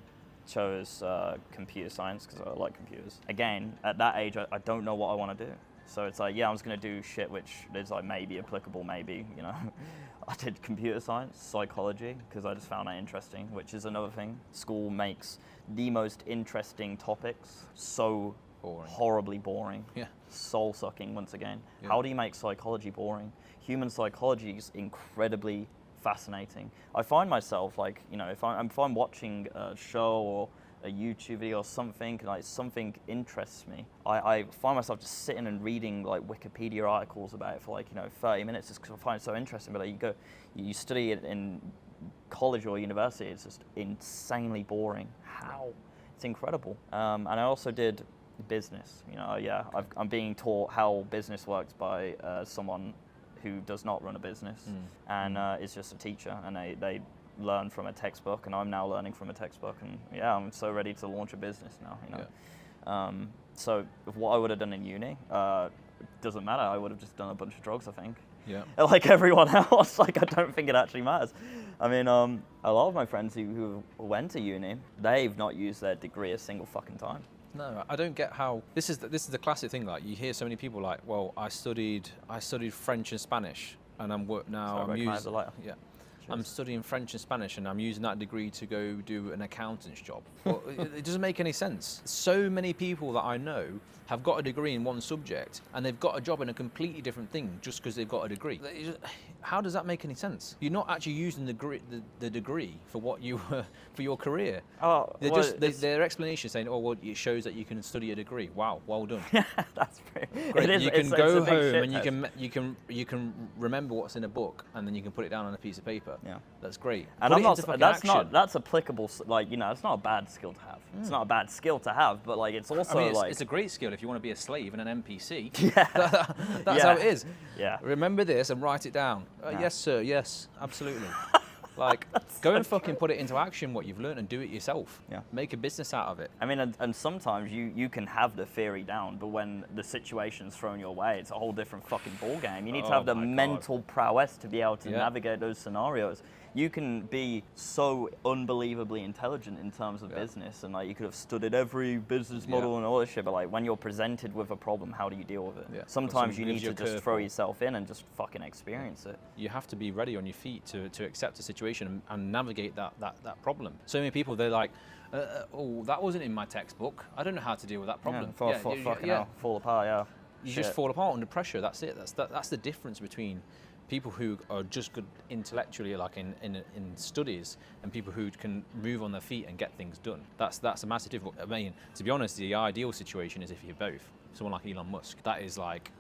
chose computer science because I like computers. Again, at that age, I don't know what I want to do. So it's like, I'm just going to do shit which is like maybe applicable, maybe, I did computer science, psychology, because I just found that interesting, which is another thing. School makes the most interesting topics so horribly boring. Yeah. Soul-sucking, once again. Yeah. How do you make psychology boring? Human psychology is incredibly fascinating. I find myself, like, if I'm watching a show or a YouTube video or something, like something interests me, I find myself just sitting and reading like Wikipedia articles about it for like 30 minutes just because I find it so interesting. But like, you study it in college or university, it's just insanely boring. How? It's incredible. And I also did business. I'm being taught how business works by someone who does not run a business and is just a teacher, and they learn from a textbook, and I'm now learning from a textbook, and I'm so ready to launch a business now. Yeah. So if what I would have done in uni doesn't matter. I would have just done a bunch of drugs, I think. Yeah. Like everyone else. Like, I don't think it actually matters. I mean, a lot of my friends who went to uni, they've not used their degree a single fucking time. No, I don't get how this is the classic thing. Like, you hear so many people like, well, I studied French and Spanish, and I'm studying French and Spanish, and I'm using that degree to go do an accountant's job. Well, it doesn't make any sense. So many people that I know have got a degree in one subject, and they've got a job in a completely different thing just because they've got a degree. How does that make any sense? You're not actually using the degree for what you for your career. Oh, their explanation is saying, oh, well, it shows that you can study a degree. Wow, well done. That's great. You can go home and you can remember what's in a book, and then you can put it down on a piece of paper. Yeah, that's great. And that's applicable. Like, it's not a bad skill to have. It's not a bad skill to have, but like, it's also it's a great skill if you want to be a slave and an NPC. Yeah, that's how it is. Yeah. Remember this and write it down. Yes, sir. Yes, absolutely. Like, go and fucking put it into action, what you've learned, and do it yourself. Yeah. Make a business out of it. I mean, and sometimes you can have the theory down, but when the situation's thrown your way, it's a whole different fucking ball game. You need to have the mental prowess to be able to navigate those scenarios. you can be so unbelievably intelligent in terms of business, and like you could have studied every business model and all this shit, but like when you're presented with a problem, how do you deal with it? Yeah. Sometimes you need to just throw yourself in and just fucking experience it. You have to be ready on your feet to accept the situation and navigate that problem. So many people, they're like, oh, that wasn't in my textbook. I don't know how to deal with that problem. Fall apart, You just fall apart under pressure. That's it. That's the difference between people who are just good intellectually, like in studies, and people who can move on their feet and get things done. That's a massive difference. I mean, to be honest, the ideal situation is if you're both. Someone like Elon Musk, that is like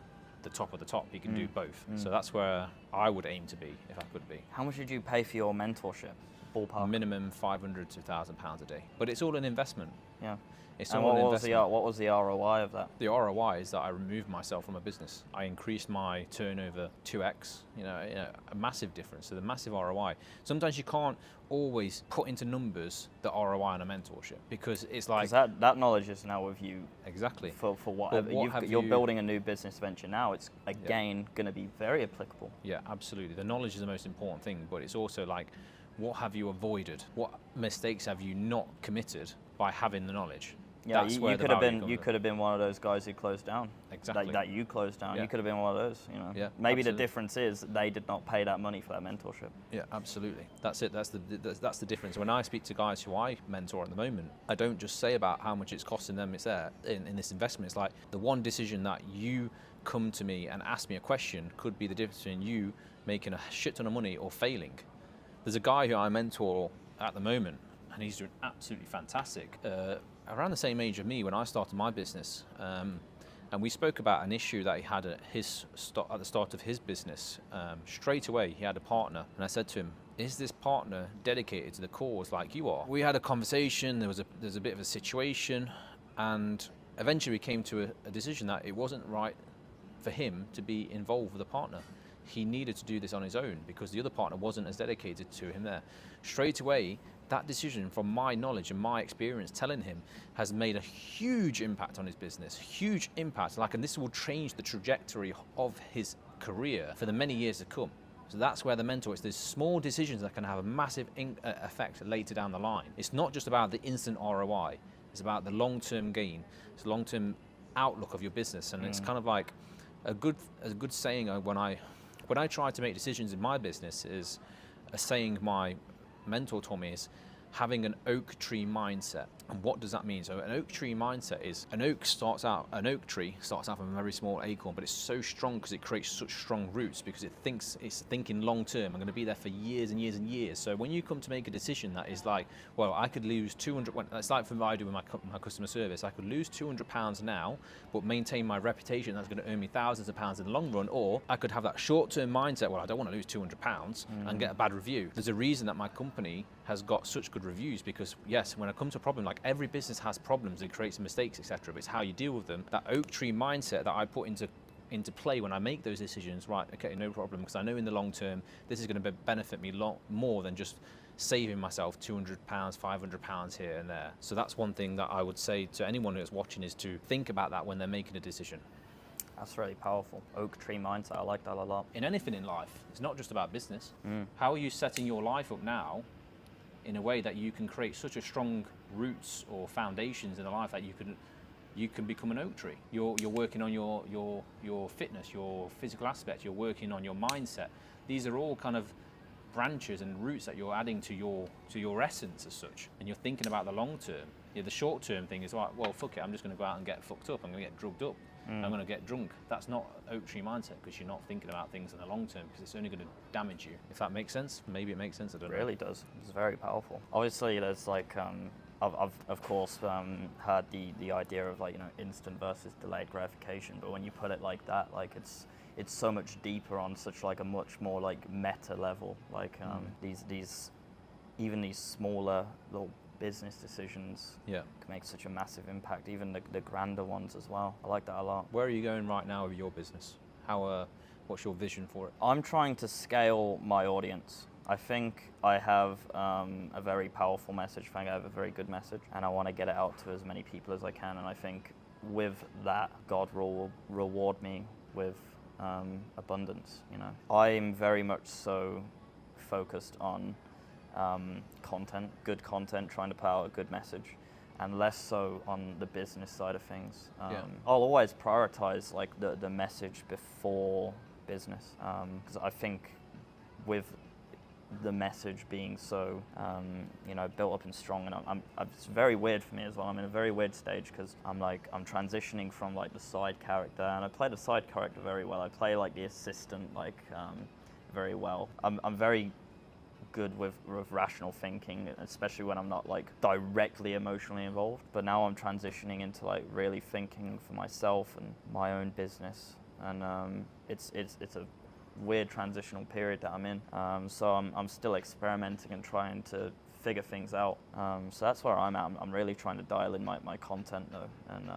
the top of the top. He can do both. So that's where I would aim to be if I could be. How much did you pay for your mentorship? Ballpark. Minimum £500 to £1,000 a day, but it's all an investment. Yeah. It's and all what an was the ROI of that? The ROI is that I removed myself from a business. I increased my turnover 2x. A massive difference. So the massive ROI. Sometimes you can't always put into numbers the ROI on a mentorship because it's like that knowledge is now with you. Exactly. For whatever you're building a new business venture now. It's again going to be very applicable. Yeah, absolutely. The knowledge is the most important thing, but it's also like, what have you avoided? What mistakes have you not committed by having the knowledge? Yeah, you could have been one of those guys who closed down. Exactly. That you closed down. Yeah. You could have been one of those. Yeah, maybe absolutely. The difference is they did not pay that money for that mentorship. Yeah, absolutely. That's it. That's the difference. When I speak to guys who I mentor at the moment, I don't just say about how much it's costing them. It's there in this investment. It's like the one decision that you come to me and ask me a question could be the difference between you making a shit ton of money or failing. There's a guy who I mentor at the moment, and he's doing absolutely fantastic. Around the same age of me when I started my business, and we spoke about an issue that he had at the start of his business. Straight away, he had a partner, and I said to him, "Is this partner dedicated to the cause like you are?" We had a conversation. There's a bit of a situation, and eventually we came to a decision that it wasn't right for him to be involved with a partner. He needed to do this on his own because the other partner wasn't as dedicated to him there. Straight away, that decision, from my knowledge and my experience telling him, has made a huge impact on his business, huge impact. And this will change the trajectory of his career for the many years to come. So that's where the mentor is. There's small decisions that can have a massive effect later down the line. It's not just about the instant ROI. It's about the long-term gain. It's the long-term outlook of your business. And it's kind of like a good saying when I try to make decisions in my business is a saying my mentor told me is having an oak tree mindset. And what does that mean? So an oak tree mindset is an oak tree starts out from a very small acorn, but it's so strong because it creates such strong roots because it's thinking long term. I'm going to be there for years and years and years. So when you come to make a decision that is like, well, I could lose 200, it's like what I do with my customer service. I could lose £200 now, but maintain my reputation that's going to earn me thousands of pounds in the long run. Or I could have that short-term mindset, well, I don't want to lose £200 and get a bad review. There's a reason that my company has got such good reviews because, yes, when it comes to a problem, like every business has problems and creates mistakes, etc. But it's how you deal with them. That oak tree mindset that I put into play when I make those decisions, right, okay, no problem, because I know in the long term, this is going to benefit me more than just saving myself £200, £500 here and there. So that's one thing that I would say to anyone who's watching is to think about that when they're making a decision. That's really powerful. Oak tree mindset, I like that a lot. In anything in life, it's not just about business. How are you setting your life up now in a way that you can create such a strong roots or foundations in a life that you can become an oak tree? You're working on your fitness, your physical aspect, you're working on your mindset. These are all kind of branches and roots that you're adding to your essence as such, and you're thinking about the long term. Yeah, the short term thing is like, well, fuck it, I'm just going to go out and get fucked up, I'm going to get drugged up, I'm going to get drunk. That's not oak tree mindset because you're not thinking about things in the long term because it's only going to damage you. If that makes sense, maybe it makes sense. I don't know. It really does. It's very powerful. Obviously, there's like I've of course heard the idea of like instant versus delayed gratification, but when you put it like that, like it's so much deeper on such like a much more like meta level. Like these smaller little business decisions can make such a massive impact, even the grander ones as well. I like that a lot. Where are you going right now with your business? What's your vision for it? I'm trying to scale my audience. I think I have a very powerful message. I think I have a very good message, and I want to get it out to as many people as I can. And I think with that, God will reward me with abundance. I'm very much so focused on content, good content, trying to put out a good message, and less so on the business side of things. I'll always prioritize like the message before business, because I think with the message being so built up and strong, and it's very weird for me as well. I'm in a very weird stage because I'm transitioning from like the side character, and I play the side character very well. I play like the assistant very well. I'm very good with rational thinking, especially when I'm not like directly emotionally involved. But now I'm transitioning into like really thinking for myself and my own business, and it's a weird transitional period that I'm in. So I'm still experimenting and trying to figure things out. So that's where I'm at. I'm really trying to dial in my content though, and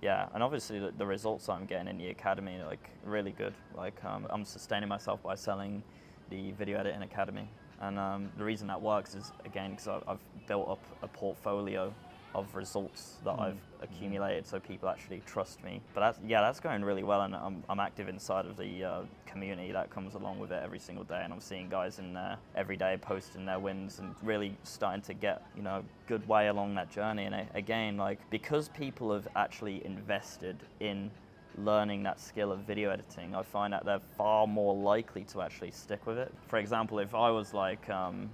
yeah, and obviously the results I'm getting in the academy are like really good. Like I'm sustaining myself by selling the video editing academy. And the reason that works is, again, because I've built up a portfolio of results that I've accumulated, so people actually trust me. But that's going really well, and I'm active inside of the community that comes along with it every single day, and I'm seeing guys in there every day posting their wins and really starting to get a good way along that journey. And again, like, because people have actually invested in learning that skill of video editing, I find that they're far more likely to actually stick with it. For example, if I was like I'm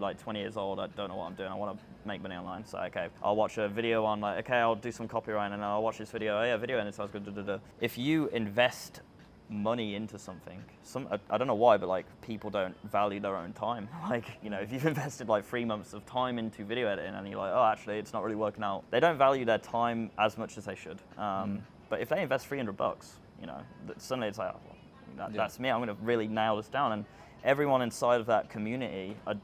like 20 years old, I don't know what I'm doing, I want to make money online, so okay, I'll watch a video on like, okay, I'll do some copyright, and I'll watch this video, oh yeah, video, and it sounds good, If you invest money into something, I don't know why, but like people don't value their own time. Like, if you've invested like 3 months of time into video editing and you're like, oh, actually it's not really working out, they don't value their time as much as they should. But if they invest $300, suddenly it's like, oh, that's me. I'm going to really nail this down. And everyone inside of that community are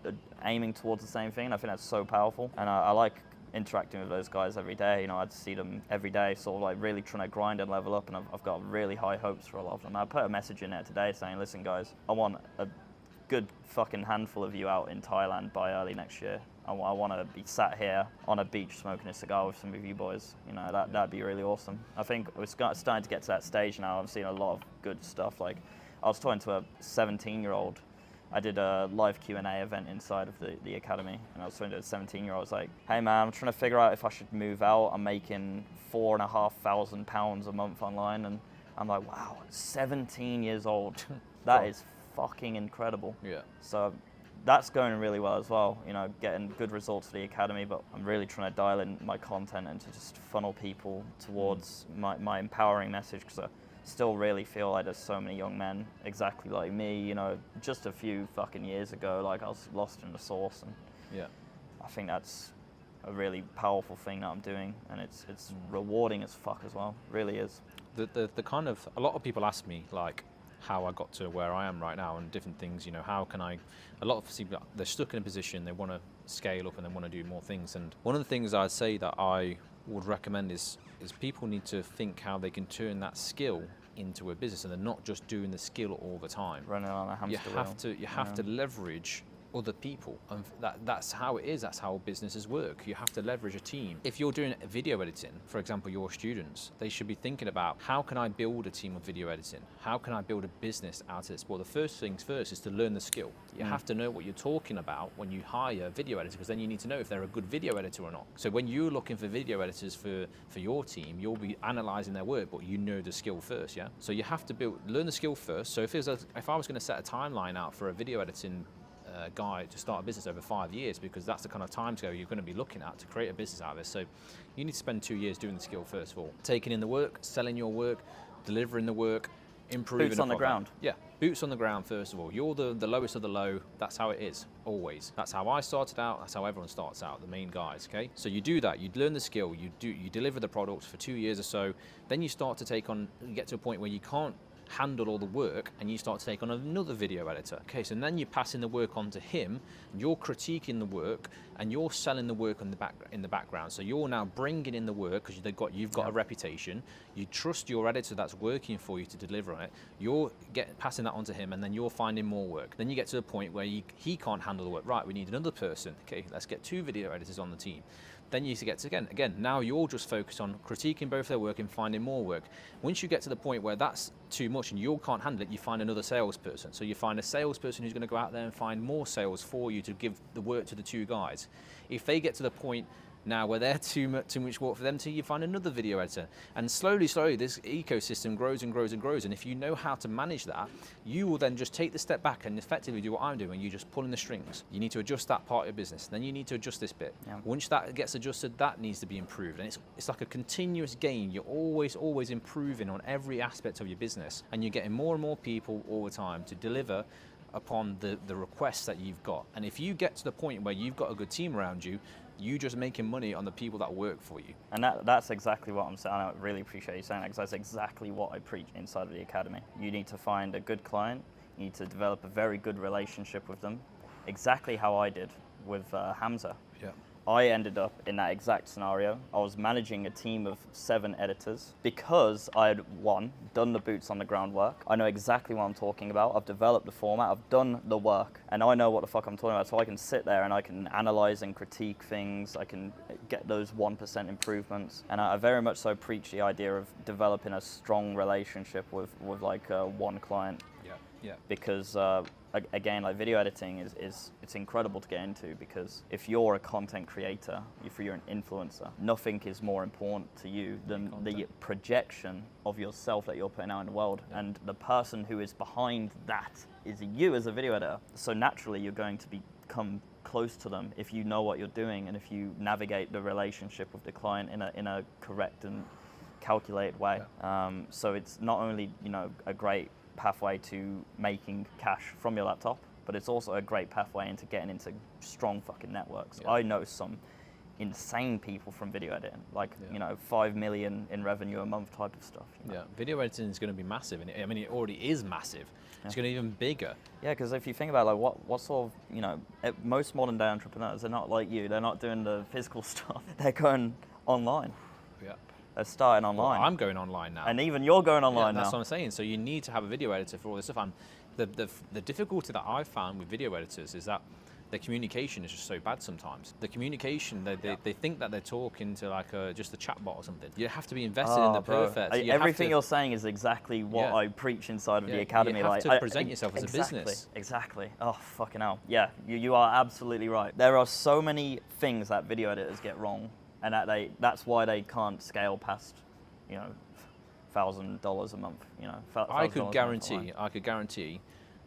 aiming towards the same thing. And I think that's so powerful. And I like interacting with those guys every day. I'd see them every day, sort of like really trying to grind and level up. And I've got really high hopes for a lot of them. I put a message in there today saying, listen, guys, I want a good fucking handful of you out in Thailand by early next year. I want to be sat here on a beach smoking a cigar with some of you boys. That'd be really awesome. I think we're starting to get to that stage now. I'm seeing a lot of good stuff. Like, I was talking to a 17-year-old. I did a live Q&A event inside of the academy, and I was talking to a 17-year-old. I was like, hey man, I'm trying to figure out if I should move out. I'm making £4,500 a month online, and I'm like, wow, 17 years old. That is fucking incredible. Yeah. So that's going really well as well, getting good results for the academy, but I'm really trying to dial in my content and to just funnel people towards my empowering message, because I still really feel like there's so many young men exactly like me, just a few fucking years ago, like I was lost in the sauce, and I think that's a really powerful thing that I'm doing, and it's rewarding as fuck as well, really is. The kind of, a lot of people ask me like how I got to where I am right now and different things, how can I, a lot of people, they're stuck in a position, they want to scale up and they want to do more things. And one of the things I'd say that I would recommend is people need to think how they can turn that skill into a business, and they're not just doing the skill all the time. Running on a hamster wheel. You have to leverage other people, and that's how it is. That's how businesses work. You have to leverage a team. If you're doing video editing, for example, your students, they should be thinking about, how can I build a team of video editing? How can I build a business out of this? Well, the first things first is to learn the skill. You have to know what you're talking about when you hire a video editor, because then you need to know if they're a good video editor or not. So when you're looking for video editors for your team, you'll be analyzing their work, but you know the skill first, yeah? So you have to learn the skill first. So if I was going to set a timeline out for a video editing guy to start a business over 5 years, because that's the kind of time scale you're going to be looking at to create a business out of this. So you need to spend 2 years doing the skill first of all, taking in the work, selling your work, delivering the work, improving. Boots on the ground. Yeah, boots on the ground first of all. You're the lowest of the low. That's how it is, always. That's how I started out. That's how everyone starts out, the main guys, okay? So you do that, you learn the skill, you deliver the products for 2 years or so, then you start to get to a point where you can't handle all the work, and you start to take on another video editor. Okay, so then you're passing the work on to him, and you're critiquing the work, and you're selling the work in the background. So you're now bringing in the work because you've got a reputation. You trust your editor that's working for you to deliver on it. You're passing that on to him, and then you're finding more work. Then you get to the point where he can't handle the work. Right, we need another person. Okay, let's get 2 video editors on the team. Then you get to, again, now you're just focused on critiquing both their work and finding more work. Once you get to the point where that's too much and you can't handle it, you find another salesperson. So you find a salesperson who's going to go out there and find more sales for you to give the work to the two guys. If they get to the point now where they're too much work for them to, you find another video editor. And slowly, this ecosystem grows and grows and grows. And if you know how to manage that, you will then just take the step back and effectively do what I'm doing. You just pull in the strings. You need to adjust that part of your business. Then you need to adjust this bit. Yeah. Once that gets adjusted, that needs to be improved. And it's like a continuous gain. You're always improving on every aspect of your business. And you're getting more and more people all the time to deliver upon the requests that you've got. And if you get to the point where you've got a good team around you, you're just making money on the people that work for you. And that's exactly what I'm saying. I really appreciate you saying that, because that's exactly what I preach inside of the academy. You need to find a good client. You need to develop a very good relationship with them. Exactly how I did with Hamza. Yeah. I ended up in that exact scenario. I was managing a team of 7 editors because I had, one, done the boots on the ground work. I know exactly what I'm talking about. I've developed the format, I've done the work, and I know what the fuck I'm talking about. So I can sit there and I can analyze and critique things. I can get those 1% improvements. And I very much so preach the idea of developing a strong relationship with like one client. Yeah. Because again, like video editing it's incredible to get into, because if you're a content creator, if you're an influencer, nothing is more important to you than the projection of yourself that you're putting out in the world. Yeah. And the person who is behind that is you as a video editor. So naturally you're going to become close to them if you know what you're doing and if you navigate the relationship with the client in a correct and calculated way. Yeah. So it's not only, you know, a great pathway to making cash from your laptop, but it's also a great pathway into getting into strong fucking networks. Yeah. I know some insane people from video editing, like, you know, 5 million in revenue a month type of stuff. You know? Yeah, video editing is going to be massive, and I mean, it already is massive. It's going to be even bigger. Yeah, because if you think about like what sort of, you know, most modern day entrepreneurs, they're not like you. They're not doing the physical stuff. They're going online. Yeah. They're starting online. Well, I'm going online now. And even you're going online now. That's what I'm saying. So you need to have a video editor for all this stuff. And the difficulty that I've found with video editors is that the communication is just so bad sometimes. The communication, they think that they're talking to like just a chatbot or something. You have to be invested in the perfect. Everything you're saying is exactly what I preach inside of the academy. You have to present yourself as a business. Exactly. Oh, fucking hell. Yeah, you are absolutely right. There are so many things that video editors get wrong, and that's why they can't scale past, you know, $1,000 a month. You know, I could guarantee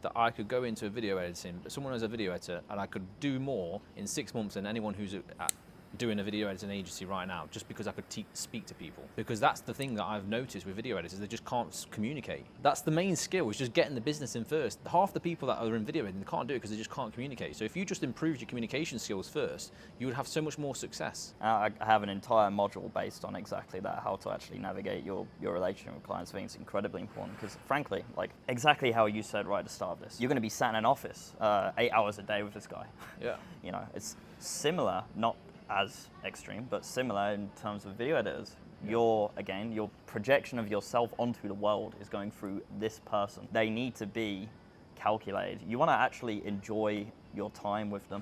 that I could go into a video editing, someone as a video editor, and I could do more in 6 months than anyone who's doing a video editing agency right now, just because I could speak to people. Because that's the thing that I've noticed with video editors, they just can't communicate. That's the main skill, is just getting the business in first. Half the people that are in video editing, they can't do it because they just can't communicate. So if you just improved your communication skills first, you would have so much more success. I have an entire module based on exactly that, how to actually navigate your relationship with clients. I think it's incredibly important because, frankly, like exactly how you said right at the start of this, you're going to be sat in an office 8 hours a day with this guy. Yeah. You know, it's similar, not as extreme, but similar in terms of video editors. Your projection of yourself onto the world is going through this person. They need to be calculated. You want to actually enjoy your time with them.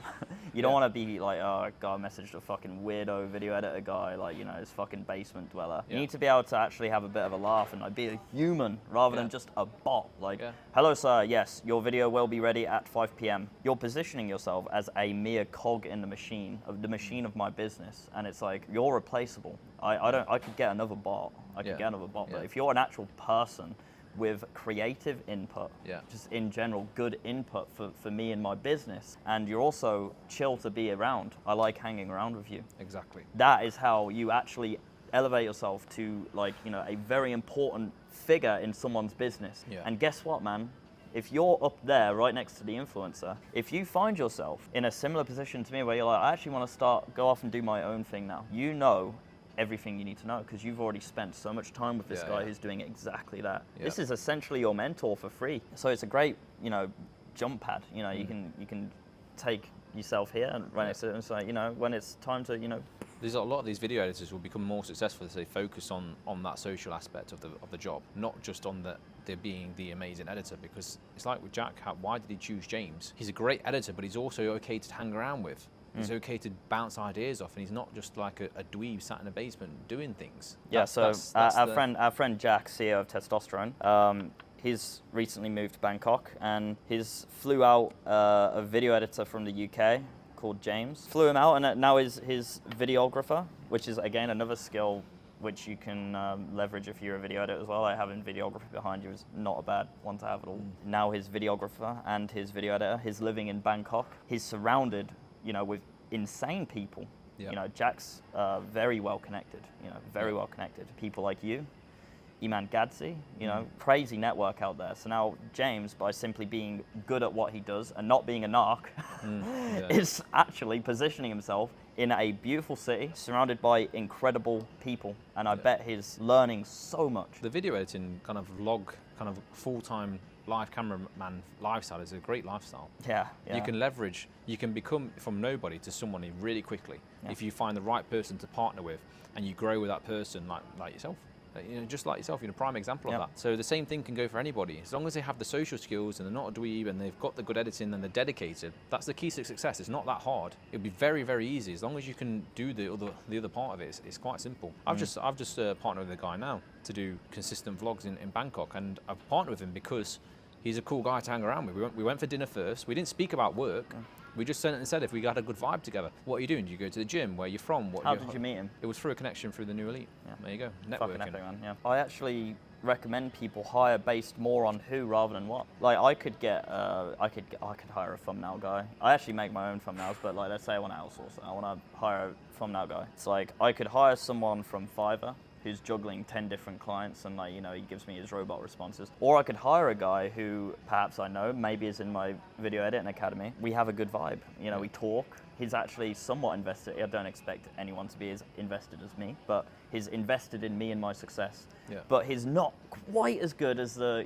You don't want to be like, oh, God, I messaged a fucking weirdo video editor guy, like, you know, this fucking basement dweller. You need to be able to actually have a bit of a laugh and like be a human rather than just a bot. Like, hello, sir, yes, your video will be ready at 5 p.m. You're positioning yourself as a mere cog in the machine of my business. And it's like, you're replaceable. I could get another bot. But if you're an actual person with creative input, just in general good input for me and my business, and you're also chill to be around. I like hanging around with you. Exactly. That is how you actually elevate yourself to, like, you know, a very important figure in someone's business. And guess what, man? If you're up there right next to the influencer, if you find yourself in a similar position to me where you're like, I actually want to go off and do my own thing now, you know everything you need to know because you've already spent so much time with this guy who's doing exactly that. This is essentially your mentor for free. So it's a great, you know, jump pad. You know, you can take yourself here and run it and say, you know, when it's time to, you know. There's a lot of these video editors will become more successful as they focus on that social aspect of the job, not just on the being the amazing editor. Because it's like with Jack, why did he choose James? He's a great editor, but he's also okay to hang around with. It's okay to bounce ideas off, and he's not just like a dweeb sat in a basement doing things. Yeah, that's our friend Jack, CEO of Testosterone, he's recently moved to Bangkok, and he's flew out a video editor from the UK called James. Flew him out, and now is his videographer, which is, again, another skill which you can leverage if you're a video editor as well. Like having videography behind you is not a bad one to have at all. Now his videographer and his video editor, he's living in Bangkok. He's surrounded, with insane people. Jack's very well connected, very well connected. People like you, Iman Gadzi, crazy network out there. So now James, by simply being good at what he does and not being a narc, is actually positioning himself in a beautiful city, surrounded by incredible people, and I bet he's learning so much. The video editing kind of vlog, kind of full-time live cameraman lifestyle is a great lifestyle. Yeah. You can leverage, you can become from nobody to someone really quickly if you find the right person to partner with, and you grow with that person like yourself. Just like yourself, you're a prime example of that. So the same thing can go for anybody. As long as they have the social skills and they're not a dweeb and they've got the good editing and they're dedicated, that's the key to success. It's not that hard. It'll be very, very easy. As long as you can do the other part of it, it's quite simple. I've just partnered with a guy now to do consistent vlogs in Bangkok, and I've partnered with him because he's a cool guy to hang around with. We went for dinner first. We didn't speak about work. We just sent and said if we got a good vibe together. What are you doing? Do you go to the gym? Where are you from? How did you meet him? It was through a connection through the New Elite. There you go. Networking. Fucking epic, man. Yeah. I actually recommend people hire based more on who rather than what. Like I could hire a thumbnail guy. I actually make my own thumbnails, but like let's say I want to outsource it. I want to hire a thumbnail guy. It's like I could hire someone from Fiverr who's juggling 10 different clients and he gives me his robot responses. Or I could hire a guy who perhaps I know, maybe is in my video editing academy. We have a good vibe, we talk. He's actually somewhat invested. I don't expect anyone to be as invested as me, but he's invested in me and my success. Yeah. But he's not quite as good as the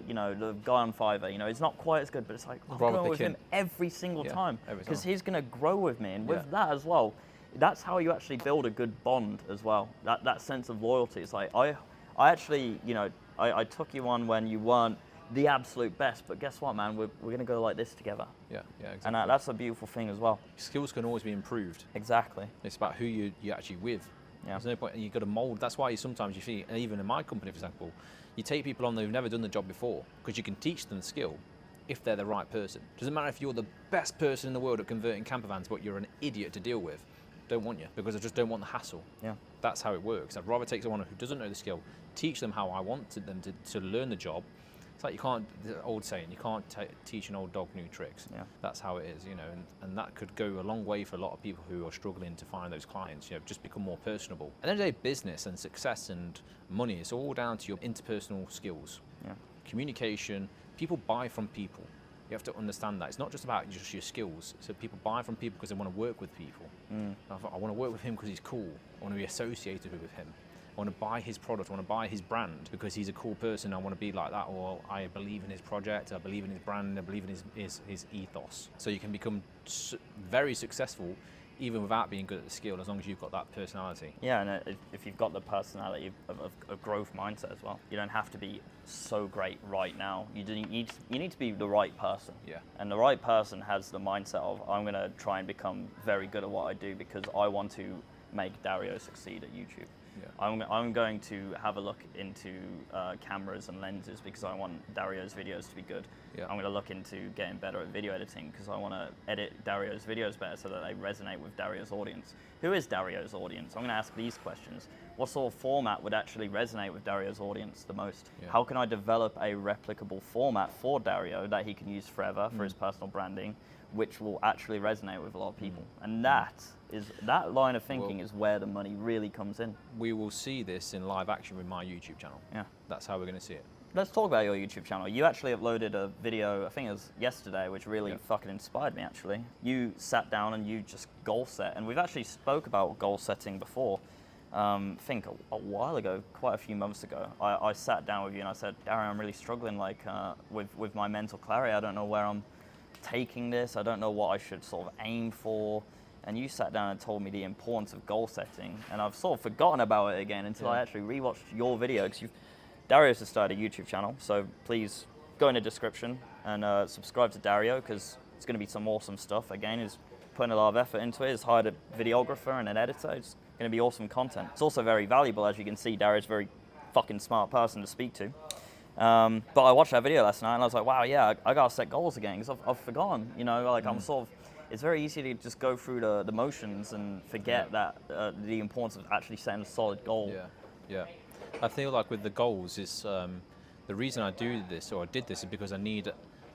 guy on Fiverr. He's not quite as good, but it's like I'm going with him every single time because he's going to grow with me, and with that as well. That's how you actually build a good bond as well. That sense of loyalty. It's like I actually, I took you on when you weren't the absolute best, but guess what, man? We're gonna go like this together. Yeah, exactly. And that's a beautiful thing as well. Skills can always be improved. Exactly. It's about who you're actually with. Yeah. There's no point. You've got to mold. That's why sometimes you see, and even in my company, for example, you take people on who've never done the job before because you can teach them the skill. If they're the right person. Doesn't matter if you're the best person in the world at converting camper vans, but you're an idiot to deal with. Don't want you because I just don't want the hassle. Yeah, that's how it works. I'd rather take someone who doesn't know the skill, teach them how I want them to learn the job. It's like you can't, the old saying, you can't teach an old dog new tricks. Yeah, that's how it is, and that could go a long way for a lot of people who are struggling to find those clients. Just become more personable. At the end of the day, business and success and money, it's all down to your interpersonal skills. Yeah, communication. People buy from people. You have to understand that. It's not just about just your skills. So people buy from people because they want to work with people. I want to work with him because he's cool. I want to be associated with him. I want to buy his product. I want to buy his brand because he's a cool person. I want to be like that. Or I believe in his project. I believe in his brand. I believe in his ethos. So you can become very successful even without being good at the skill, as long as you've got that personality. Yeah, and if you've got the personality of a growth mindset as well, you don't have to be so great right now. You need to be the right person. Yeah. And the right person has the mindset of, I'm going to try and become very good at what I do because I want to make Dario succeed at YouTube. Yeah. I'm going to have a look into cameras and lenses because I want Dario's videos to be good. Yeah. I'm going to look into getting better at video editing because I want to edit Dario's videos better so that they resonate with Dario's audience. Who is Dario's audience? I'm going to ask these questions. What sort of format would actually resonate with Dario's audience the most? Yeah. How can I develop a replicable format for Dario that he can use forever for his personal branding, which will actually resonate with a lot of people? And that line of thinking is where the money really comes in. We will see this in live action with my YouTube channel. Yeah. That's how we're going to see it. Let's talk about your YouTube channel. You actually uploaded a video, I think it was yesterday, which really fucking inspired me actually. You sat down and you just goal set, and we've actually spoke about goal setting before. I think a while ago, quite a few months ago, I sat down with you and I said, Dario, I'm really struggling with my mental clarity. I don't know where I'm taking this. I don't know what I should sort of aim for. And you sat down and told me the importance of goal setting, and I've sort of forgotten about it again until I actually rewatched your video, because Dario's has started a YouTube channel, so please go in the description and subscribe to Dario, because it's going to be some awesome stuff. Again, his putting a lot of effort into it. He's hired a videographer and an editor. It's going to be awesome content. It's also very valuable, as you can see. Dario's a very fucking smart person to speak to. But I watched that video last night and I was like, wow, yeah, I gotta set goals again because I've forgotten, you know, like I'm sort of, it's very easy to just go through the motions and forget that the importance of actually setting a solid goal. Yeah. I feel like with the goals is the reason I do this or I did this is because I need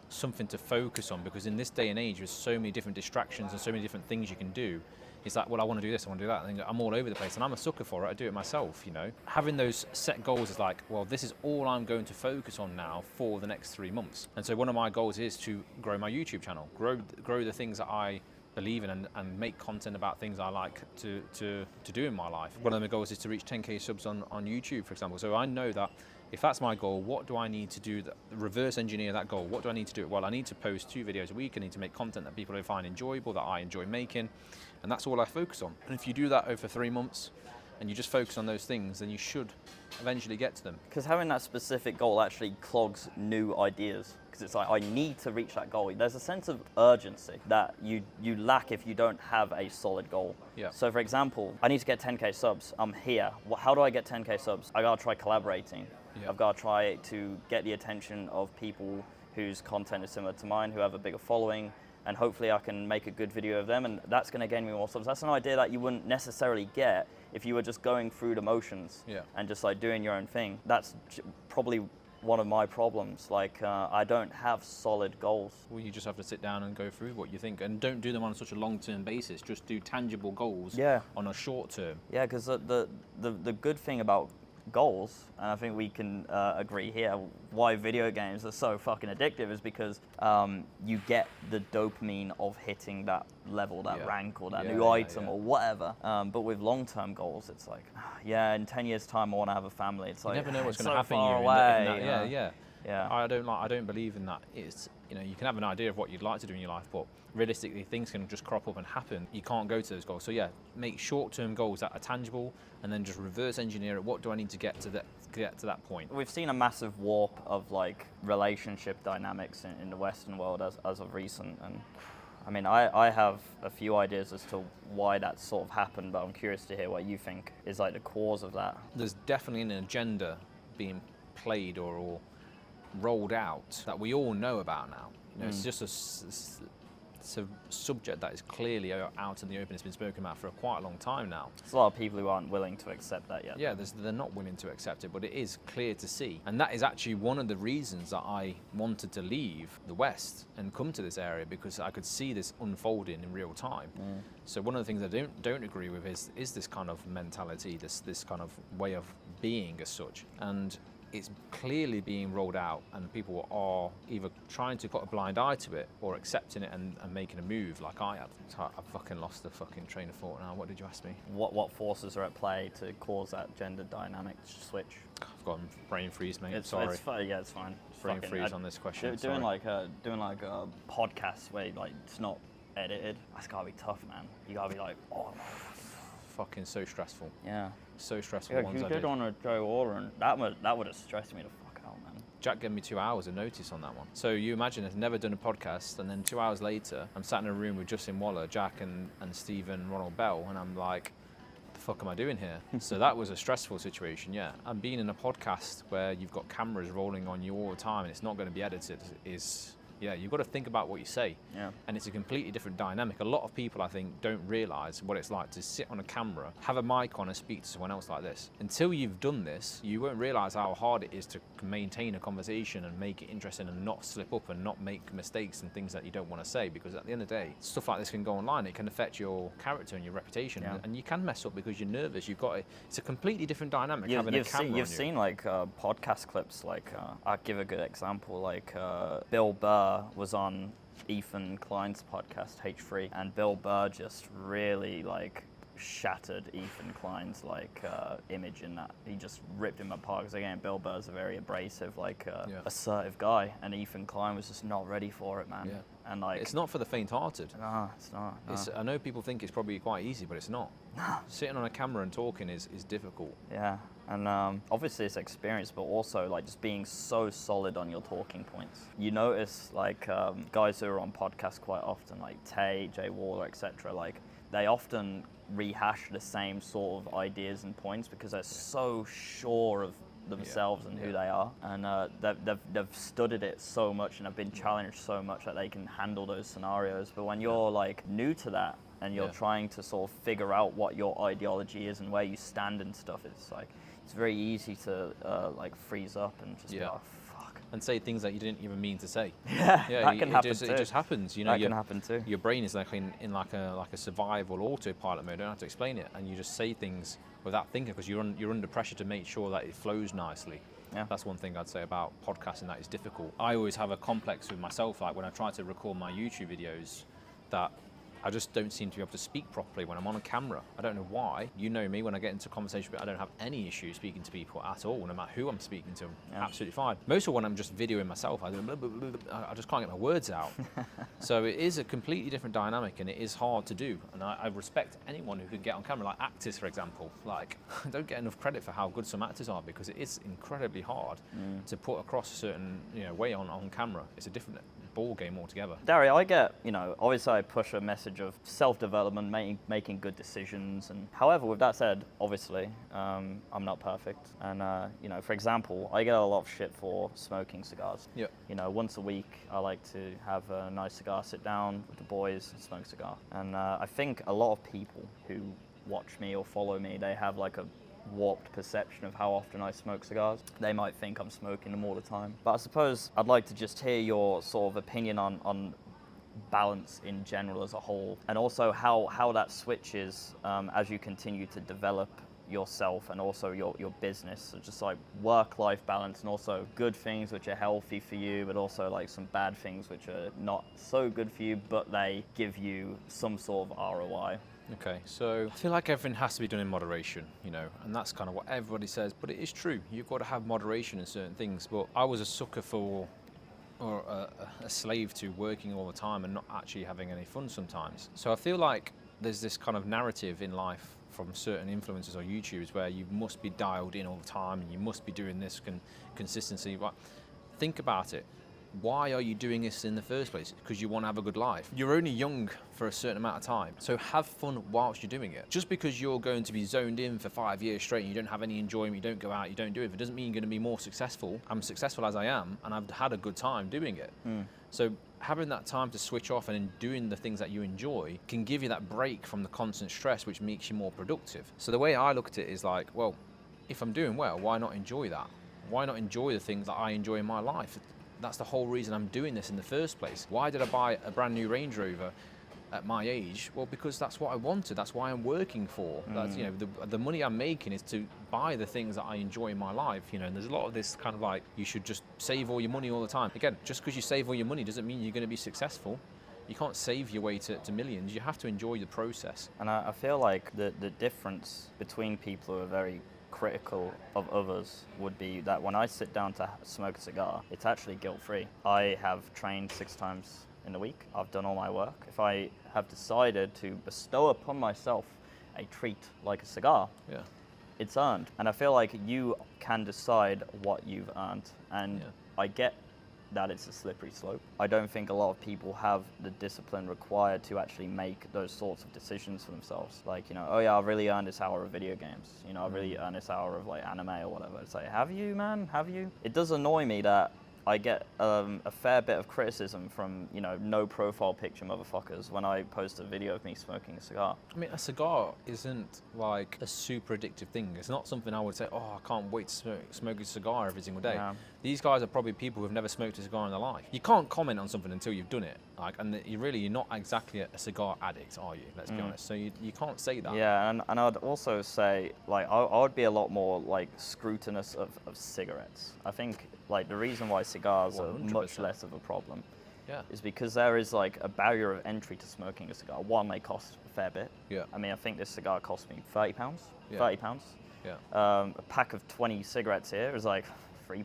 something to focus on, because in this day and age with so many different distractions and so many different things you can do, it's like, well, I want to do this, I want to do that, and I'm all over the place, and I'm a sucker for it. I do it myself, you know. Having those set goals is like, well, this is all I'm going to focus on now for the next 3 months. And so one of my goals is to grow my YouTube channel, grow the things that I believe in, and make content about things I like to do in my life. One of my goals is to reach 10k subs on YouTube, for example. So I know that if that's my goal, what do I need to do that reverse engineer that goal? What do I need to do? Well, I need to post 2 videos a week. I need to make content that people find enjoyable, that I enjoy making, and that's all I focus on. And if you do that over 3 months and you just focus on those things, then you should eventually get to them. Because having that specific goal actually clogs new ideas. Because it's like, I need to reach that goal. There's a sense of urgency that you lack if you don't have a solid goal. Yeah. So for example, I need to get 10k subs. I'm here. How do I get 10k subs? I gotta try collaborating. Yeah. I've got to try to get the attention of people whose content is similar to mine, who have a bigger following, and hopefully I can make a good video of them, and that's going to gain me more subs. That's an idea that you wouldn't necessarily get if you were just going through the motions and just like doing your own thing. That's probably one of my problems. Like I don't have solid goals. Well, you just have to sit down and go through what you think, and don't do them on such a long-term basis. Just do tangible goals on a short term. Yeah, because the good thing about goals, and I think we can agree here why video games are so fucking addictive, is because you get the dopamine of hitting that level, that rank, or that new item or whatever. But with long-term goals, it's like, in 10 years time I want to have a family. It's like, you never know what's going so to happen far away. Yeah. I don't believe in that. It's, you know, you can have an idea of what you'd like to do in your life, but realistically things can just crop up and happen. You can't go to those goals. So yeah, make short-term goals that are tangible, and then just reverse engineer it. What do I need to get to that point? We've seen a massive warp of like relationship dynamics in the Western world as of recent, and I mean, I have a few ideas as to why that's sort of happened, but I'm curious to hear what you think is like the cause of that. There's definitely an agenda being played or rolled out that we all know about now. You know, it's just it's a subject that is clearly out in the open. It's been spoken about for quite a long time now. There's a lot of people who aren't willing to accept that yet. Yeah, they're not willing to accept it, but it is clear to see. And that is actually one of the reasons that I wanted to leave the West and come to this area, because I could see this unfolding in real time. So one of the things I don't agree with is this kind of mentality, this kind of way of being as such. And it's clearly being rolled out, and people are either trying to put a blind eye to it or accepting it and making a move like I have. So I fucking lost the fucking train of thought now. What did you ask me? What forces are at play to cause that gender dynamic switch? I've got a brain freeze, mate. Sorry. It's fine. Yeah, it's fine. Brain freeze on this question. Doing like a podcast where like it's not edited. That's gotta be tough, man. You gotta be like, oh. Fucking so stressful. Yeah. So stressful. Yeah, you did on a Joe Orr, and that would have stressed me the fuck out, man. Jack gave me 2 hours of notice on that one. So you imagine I've never done a podcast, and then 2 hours later, I'm sat in a room with Justin Waller, Jack and Stephen Ronald Bell, and I'm like, what the fuck am I doing here? So that was a stressful situation, yeah. And being in a podcast where you've got cameras rolling on you all the time and it's not going to be edited is... Yeah, you've got to think about what you say. Yeah. And it's a completely different dynamic. A lot of people, I think, don't realise what it's like to sit on a camera, have a mic on and speak to someone else like this. Until you've done this, you won't realise how hard it is to maintain a conversation and make it interesting and not slip up and not make mistakes and things that you don't want to say, because at the end of the day, stuff like this can go online. It can affect your character and your reputation, and you can mess up because you're nervous. It's a completely different dynamic having a camera on you. You've seen like podcast clips, like I'll give a good example, like Bill Burr was on Ethan Klein's podcast H3, and Bill Burr just really like shattered Ethan Klein's like image in that. He just ripped him apart, because again, Bill Burr's a very abrasive, like assertive guy, and Ethan Klein was just not ready for it, man. And like, it's not for the faint-hearted. No, it's not. No. I know people think it's probably quite easy, but it's not. Sitting on a camera and talking is difficult. Yeah, and obviously it's experience, but also like just being so solid on your talking points. You notice like guys who are on podcasts quite often, like Tay, Jay Waller, etc. Like they often rehash the same sort of ideas and points because they're so sure of themselves and who they are, and they've studied it so much and have been challenged so much that they can handle those scenarios. But when you're like new to that and you're trying to sort of figure out what your ideology is and where you stand and stuff, it's like it's very easy to like freeze up and just be like, fuck, and say things that you didn't even mean to say. That can happen too. It just happens, you know. That can happen too. Your brain is like in like a survival autopilot mode. You don't have to explain it, and you just say things without thinking because you're under pressure to make sure that it flows nicely. Yeah. That's one thing I'd say about podcasting that is difficult. I always have a complex with myself, like when I try to record my YouTube videos, that I just don't seem to be able to speak properly when I'm on a camera. I don't know why. You know me, when I get into conversation, I don't have any issue speaking to people at all, no matter who I'm speaking to. Absolutely fine. Most of when I'm just videoing myself, I just can't get my words out. So it is a completely different dynamic, and it is hard to do. And I respect anyone who can get on camera, like actors, for example. Like, I don't get enough credit for how good some actors are, because it is incredibly hard to put across a certain way on camera. It's a different ball game altogether. Dario, I get, obviously I push a message of self-development, making good decisions, and however, with that said, obviously, I'm not perfect, and for example, I get a lot of shit for smoking cigars. Yeah. Once a week, I like to have a nice cigar, sit down with the boys, and smoke a cigar, and I think a lot of people who watch me or follow me, they have like a warped perception of how often I smoke cigars. They might think I'm smoking them all the time. But I suppose I'd like to just hear your sort of opinion on balance in general as a whole, and also how that switches as you continue to develop yourself and also your business. So just like work-life balance, and also good things which are healthy for you, but also like some bad things which are not so good for you, but they give you some sort of ROI. Okay, so I feel like everything has to be done in moderation, and that's kind of what everybody says, but it is true. You've got to have moderation in certain things, but I was a sucker for, or a slave to working all the time and not actually having any fun sometimes. So I feel like there's this kind of narrative in life from certain influencers or YouTubers where you must be dialed in all the time and you must be doing this consistency. But think about it. Why are you doing this in the first place? Because you want to have a good life. You're only young for a certain amount of time, so have fun whilst you're doing it. Just because you're going to be zoned in for 5 years straight and you don't have any enjoyment, you don't go out, you don't do it doesn't mean you're going to be more successful. I'm successful as I am, and I've had a good time doing it. So having that time to switch off and doing the things that you enjoy can give you that break from the constant stress, which makes you more productive. So the way I look at it is like, well, if I'm doing well, why not enjoy that? Why not enjoy the things that I enjoy in my life? That's the whole reason I'm doing this in the first place. Why did I buy a brand new Range Rover at my age? Well, because that's what I wanted. That's why I'm working for. That's, the money I'm making is to buy the things that I enjoy in my life. And there's a lot of this kind of like, you should just save all your money all the time. Again, just because you save all your money doesn't mean you're going to be successful. You can't save your way to millions. You have to enjoy the process. And I feel like the difference between people who are very critical of others would be that when I sit down to smoke a cigar, it's actually guilt-free. I have trained 6 times in a week. I've done all my work. If I have decided to bestow upon myself a treat like a cigar, it's earned. And I feel like you can decide what you've earned. And I get that it's a slippery slope. I don't think a lot of people have the discipline required to actually make those sorts of decisions for themselves. Like, oh yeah, I've really earned this hour of video games. I've really earned this hour of like anime or whatever. It's like, have you, man? Have you? It does annoy me that I get a fair bit of criticism from, no profile picture motherfuckers when I post a video of me smoking a cigar. I mean, a cigar isn't like a super addictive thing. It's not something I would say, oh, I can't wait to smoke a cigar every single day. Yeah. These guys are probably people who've never smoked a cigar in their life. You can't comment on something until you've done it. And you're not exactly a cigar addict, are you? Let's be honest. So you can't say that. Yeah, and I'd also say, like, I would be a lot more, like, scrutinous of cigarettes. I think, like, the reason why cigars 100%. Are much less of a problem is because there is, like, a barrier of entry to smoking a cigar. One, they cost a fair bit. Yeah. I mean, I think this cigar cost me £30. Yeah. £30. Yeah. A pack of 20 cigarettes here is, like, £3.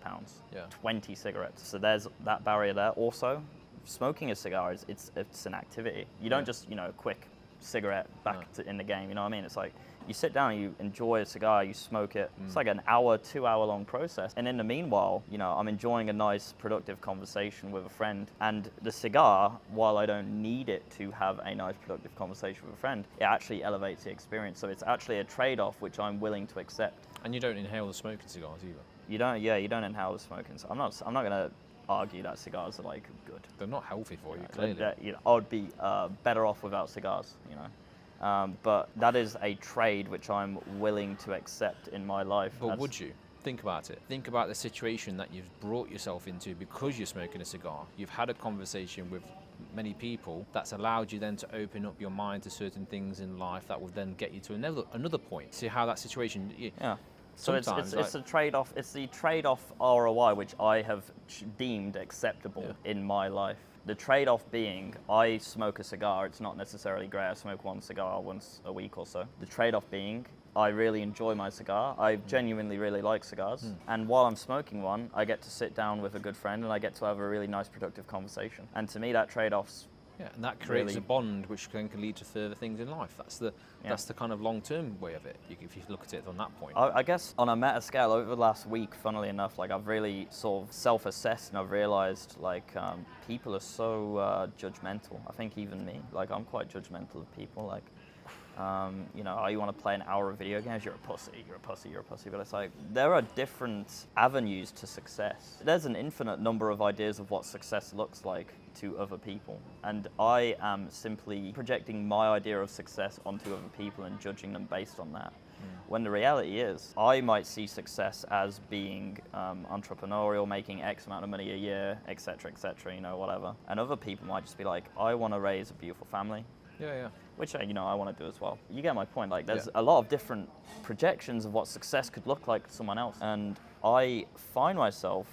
Yeah. 20 cigarettes. So there's that barrier there. Also, smoking a cigar it's an activity. You don't just, quick cigarette back in the game, you know what I mean? It's like you sit down, you enjoy a cigar, you smoke it. It's like an hour, 2 hour long process. And in the meanwhile, I'm enjoying a nice, productive conversation with a friend. And the cigar, while I don't need it to have a nice, productive conversation with a friend, it actually elevates the experience. So it's actually a trade-off which I'm willing to accept. And you don't inhale the smoke in cigars either. You don't inhale the smoking. So I'm not going to argue that cigars are like good. They're not healthy for you, clearly. I would be better off without cigars, but that is a trade which I'm willing to accept in my life. But would you? Think about it. Think about the situation that you've brought yourself into because you're smoking a cigar. You've had a conversation with many people that's allowed you then to open up your mind to certain things in life that will then get you to another point. See how that situation... Yeah. So it's a trade-off. It's the trade-off ROI which I have deemed acceptable in my life. The trade-off being, I smoke a cigar. It's not necessarily great. I smoke one cigar once a week or so. The trade-off being, I really enjoy my cigar. I genuinely really like cigars. And while I'm smoking one, I get to sit down with a good friend and I get to have a really nice, productive conversation. And to me, that trade-off's and that creates a bond which can lead to further things in life. That's the kind of long-term way of it, if you look at it on that point. I guess on a meta scale, over the last week, funnily enough, I've really sort of self-assessed and I've realized people are so judgmental. I think even me, I'm quite judgmental of people. You want to play an hour of video games, you're a pussy, you're a pussy, you're a pussy. But it's like, there are different avenues to success. There's an infinite number of ideas of what success looks like to other people. And I am simply projecting my idea of success onto other people and judging them based on that. When the reality is, I might see success as being entrepreneurial, making X amount of money a year, etc., whatever. And other people might just be like, I want to raise a beautiful family. Yeah. Which, I want to do as well. You get my point. There's a lot of different projections of what success could look like to someone else. And I find myself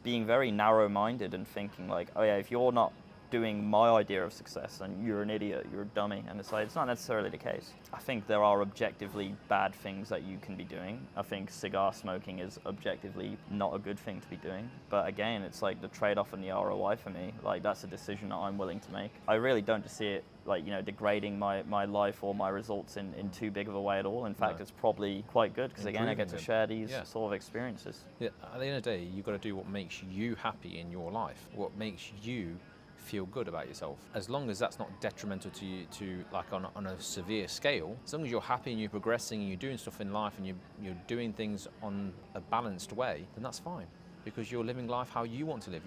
being very narrow-minded and thinking if you're not doing my idea of success, then you're an idiot, you're a dummy. And it's not necessarily the case. I think there are objectively bad things that you can be doing. I think cigar smoking is objectively not a good thing to be doing. But again, it's the trade-off and the ROI for me. That's a decision that I'm willing to make. I really don't see it degrading my life or my results in too big of a way at all. In fact, it's probably quite good because again, I get to share these sort of experiences. Yeah, at the end of the day, you've got to do what makes you happy in your life, what makes you feel good about yourself. As long as that's not detrimental to you on a severe scale, as long as you're happy and you're progressing and you're doing stuff in life and you're doing things on a balanced way, then that's fine. Because you're living life how you want to live.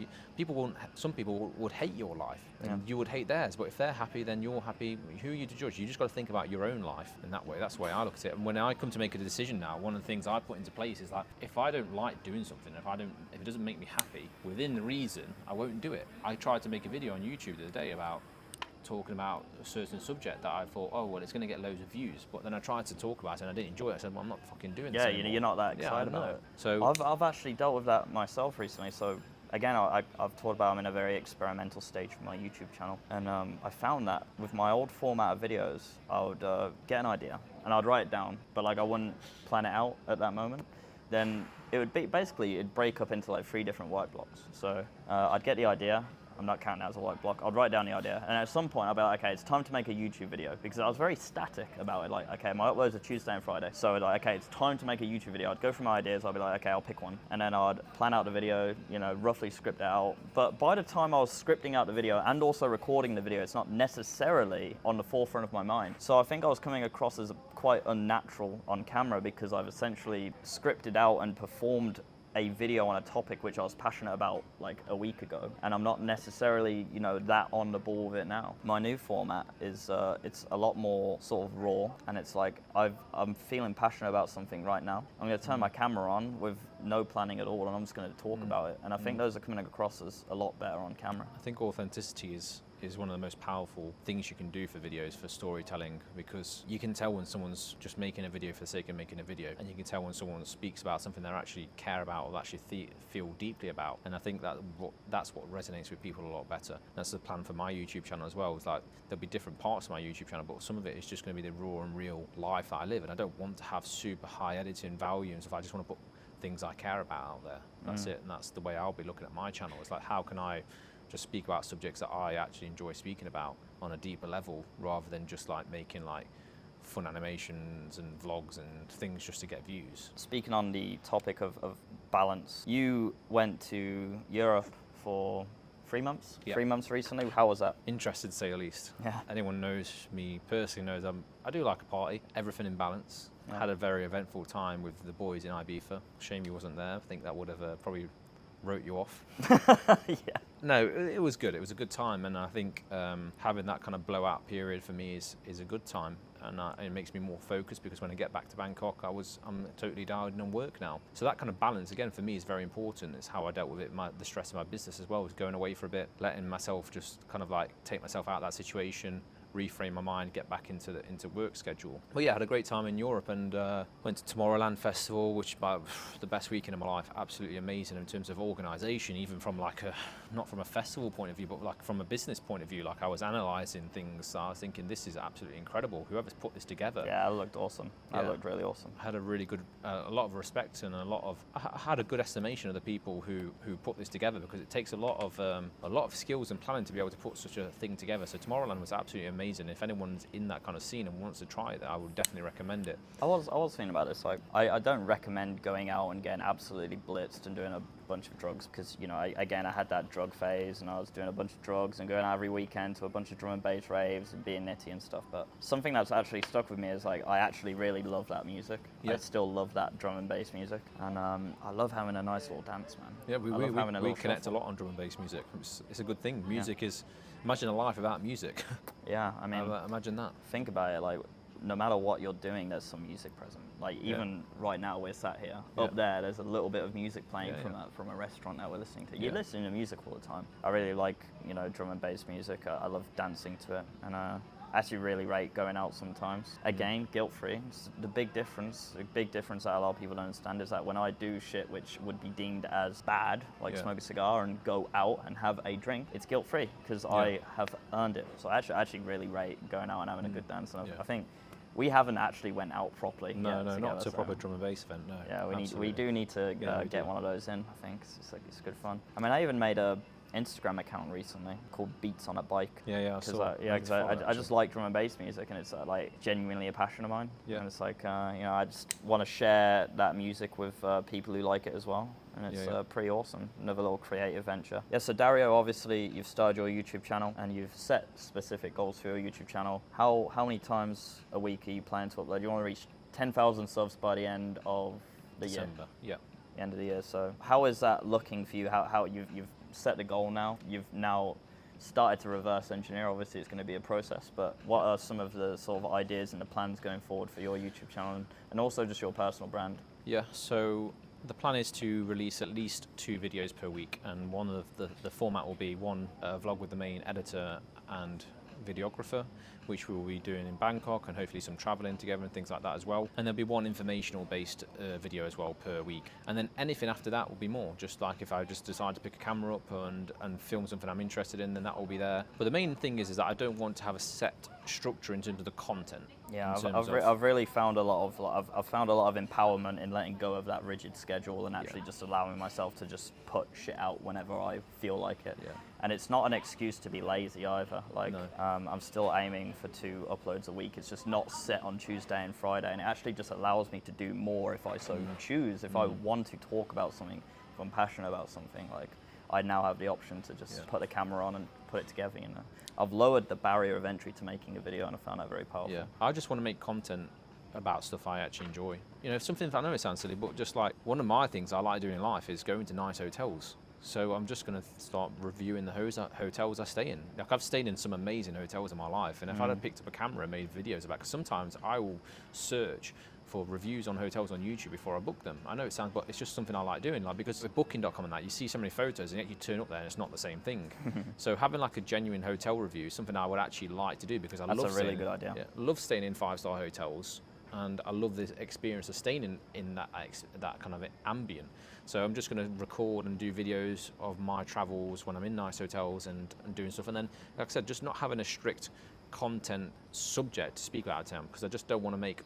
Some people would hate your life, and you would hate theirs. But if they're happy, then you're happy. Who are you to judge? You just got to think about your own life in that way. That's the way I look at it. And when I come to make a decision now, one of the things I put into place is if I don't like doing something, if it doesn't make me happy, within the reason, I won't do it. I tried to make a video on YouTube the other day about talking about a certain subject that I thought, it's going to get loads of views. But then I tried to talk about it and I didn't enjoy it. I said, I'm not fucking doing this anymore. You're not that excited about it. So I've actually dealt with that myself recently. So again, I've talked about I'm in a very experimental stage for my YouTube channel. And I found that with my old format of videos, I would get an idea and I'd write it down, but I wouldn't plan it out at that moment. Then it would be it'd break up into 3 different white blocks. So I'd get the idea. I'm not counting that as a white block. I'd write down the idea, and at some point I'll be like, okay, it's time to make a YouTube video, because I was very static about it. Okay, my uploads are Tuesday and Friday, so okay, it's time to make a YouTube video. I'd go through my ideas. I'd be like, okay, I'll pick one, and then I'd plan out the video, roughly script it out. But by the time I was scripting out the video and also recording the video, it's not necessarily on the forefront of my mind. So I think I was coming across as quite unnatural on camera, because I've essentially scripted out and performed a video on a topic which I was passionate about a week ago, and I'm not necessarily that on the ball with it now. My new format is it's a lot more sort of raw, and it's I'm feeling passionate about something right now. I'm going to turn my camera on with no planning at all, and I'm just going to talk about it, and I think those are coming across as a lot better on camera. I think authenticity is one of the most powerful things you can do for videos, for storytelling, because you can tell when someone's just making a video for the sake of making a video, and you can tell when someone speaks about something they actually care about or actually feel deeply about. And I think that's what resonates with people a lot better. That's the plan for my YouTube channel as well. It's there'll be different parts of my YouTube channel, but some of it is just going to be the raw and real life that I live, and I don't want to have super high editing value and stuff. I just want to put things I care about out there. That's it, and that's the way I'll be looking at my channel. It's how can I just speak about subjects that I actually enjoy speaking about on a deeper level, rather than just like making like fun animations and vlogs and things just to get views. Speaking on the topic of balance, you went to Europe for 3 months? Yeah. 3 months recently. How was that? Interested, to say the least. Yeah. Anyone knows me personally knows I do like a party, everything in balance. Yeah. Had a very eventful time with the boys in Ibiza. Shame you wasn't there. I think that would have probably wrote you off. Yeah. No, it was good. It was a good time, and I think having that kind of blowout period for me is a good time, and it makes me more focused, because when I get back to Bangkok, I'm totally dialed in on work now. So that kind of balance, again, for me is very important. It's how I dealt with it, the stress of my business as well, was going away for a bit, letting myself just kind of like take myself out of that situation, reframe my mind, get back into work schedule. But yeah, I had a great time in Europe, and went to Tomorrowland Festival, which was the best weekend of my life. Absolutely amazing in terms of organisation, even from like not from a festival point of view, but like from a business point of view. Like I was analysing things, I was thinking, this is absolutely incredible. Whoever's put this together. Yeah, it looked awesome. Yeah. It looked really awesome. I had a really good, a lot of respect, and I had a good estimation of the people who put this together, because it takes a lot of skills and planning to be able to put such a thing together. So Tomorrowland was absolutely amazing. If anyone's in that kind of scene and wants to try it, I would definitely recommend it. I was thinking about this. Like, I don't recommend going out and getting absolutely blitzed and doing a bunch of drugs, because I had that drug phase, and I was doing a bunch of drugs and going out every weekend to a bunch of drum and bass raves and being nitty and stuff. But something that's actually stuck with me is like, I actually really love that music. Yeah. I still love that drum and bass music, and I love having a nice little dance, man. Yeah, we connect a lot on drum and bass music. It's a good thing. Music is, imagine a life without music. Yeah, I mean, imagine that. Think about it, like, no matter what you're doing, there's some music present. Like, even right now, we're sat here. Up there's a little bit of music playing from a restaurant that we're listening to. You're listening to music all the time. I really like, drum and bass music. I love dancing to it, and I actually really rate going out sometimes. Again, guilt-free. The big difference that a lot of people don't understand is that when I do shit which would be deemed as bad, like smoke a cigar and go out and have a drink, it's guilt-free, because I have earned it. So I actually really rate going out and having a good dance. And I think we haven't actually went out properly. No, not to a proper drum and bass event. No. Yeah, we do need to get one of those in. I think it's good fun. I mean, I even made a Instagram account recently called Beats on a Bike. I saw. Because I just like drum and bass music, and it's like genuinely a passion of mine. Yeah. And it's like I just want to share that music with people who like it as well. And it's pretty awesome. Another little creative venture. Yeah, so Dario, obviously you've started your YouTube channel and you've set specific goals for your YouTube channel. How many times a week are you planning to upload? You want to reach 10,000 subs by the end of the December. year? Yeah. The end of the year. So how is that looking for you? How you've set the goal now? You've now started to reverse engineer. Obviously it's going to be a process, but what are some of the sort of ideas and the plans going forward for your YouTube channel, and also just your personal brand? Yeah, so the plan is to release at least 2 videos per week, and one of the format will be one vlog with the main editor and videographer, which we will be doing in Bangkok, and hopefully some traveling together and things like that as well. And there'll be one informational based video as well per week. And then anything after that will be more, just like if I just decide to pick a camera up and film something I'm interested in, then that will be there. But the main thing is that I don't want to have a set structure in terms of the content. Yeah, I've really found a lot of I've found a lot of empowerment in letting go of that rigid schedule and actually just allowing myself to just put shit out whenever I feel like it. Yeah. And it's not an excuse to be lazy either. Like, I'm still aiming for 2 uploads a week. It's just not set on Tuesday and Friday, and it actually just allows me to do more if I so choose. If I want to talk about something, if I'm passionate about something, like, I now have the option to just put the camera on and put it together, I've lowered the barrier of entry to making a video, and I found that very powerful. Yeah, I just want to make content about stuff I actually enjoy. Something, I know it sounds silly, but just like one of my things I like doing in life is going to nice hotels. So I'm just going to start reviewing the hotels I stay in. Like, I've stayed in some amazing hotels in my life, and if I'd have picked up a camera and made videos about, because sometimes I will search for reviews on hotels on YouTube before I book them. I know it sounds, but it's just something I like doing. Like, because with Booking.com and that, you see so many photos, and yet you turn up there and it's not the same thing. So having like a genuine hotel review is something I would actually like to do, because That's a really good idea. Yeah, love staying in 5-star hotels, and I love the experience of staying in that kind of ambient. So I'm just going to record and do videos of my travels when I'm in nice hotels and doing stuff. And then, like I said, just not having a strict content subject to speak about, because I just don't want to make,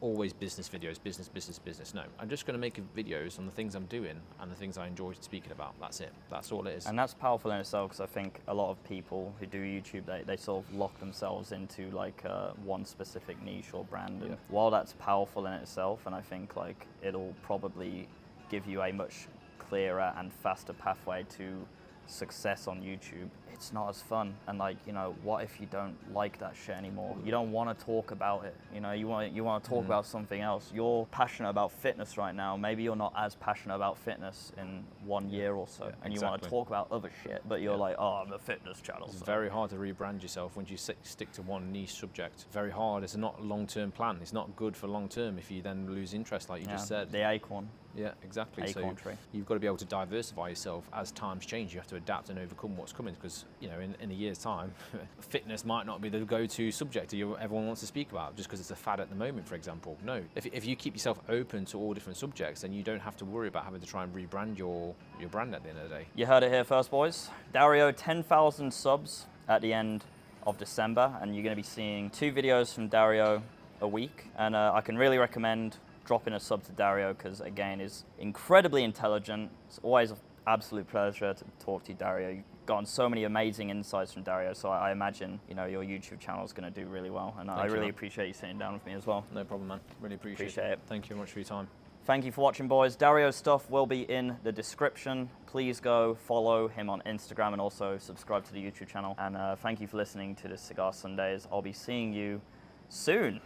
always business videos, business, business, business. No, I'm just going to make videos on the things I'm doing and the things I enjoy speaking about. That's it. That's all it is. And that's powerful in itself, because I think a lot of people who do YouTube, they sort of lock themselves into like one specific niche or brand. And while that's powerful in itself, and I think like it'll probably give you a much clearer and faster pathway to success on YouTube, it's not as fun. And like, you know, what if you don't like that shit anymore? You don't want to talk about it. You know, you want to talk about something else. You're passionate about fitness right now. Maybe you're not as passionate about fitness in 1 year or so, and you want to talk about other shit, but you're like, oh, I'm a fitness channel. It's very hard to rebrand yourself when you stick to one niche subject. Very hard. It's not a long-term plan. It's not good for long-term if you then lose interest, like you just said. The acorn. Yeah, exactly. Acorn so tree. You've got to be able to diversify yourself as times change. You have to adapt and overcome what's coming, because, you know, in a year's time, fitness might not be the go-to subject everyone wants to speak about just because it's a fad at the moment, for example. No, if you keep yourself open to all different subjects, then you don't have to worry about having to try and rebrand your brand at the end of the day. You heard it here first, boys. Dario, 10,000 subs at the end of December, and you're going to be seeing 2 videos from Dario a week, and I can really recommend dropping a sub to Dario, because again, is incredibly intelligent. It's always an absolute pleasure to talk to you, Dario. You've gotten so many amazing insights from Dario, so I imagine, you know, your YouTube channel is going to do really well, and I really appreciate you sitting down with me as well. No problem, man. Really appreciate it. Thank you very much for your time. Thank you for watching, boys. Dario's stuff will be in the description. Please go follow him on Instagram and also subscribe to the YouTube channel. And thank you for listening to the Cigar Sundays. I'll be seeing you soon.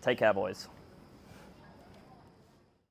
Take care, boys.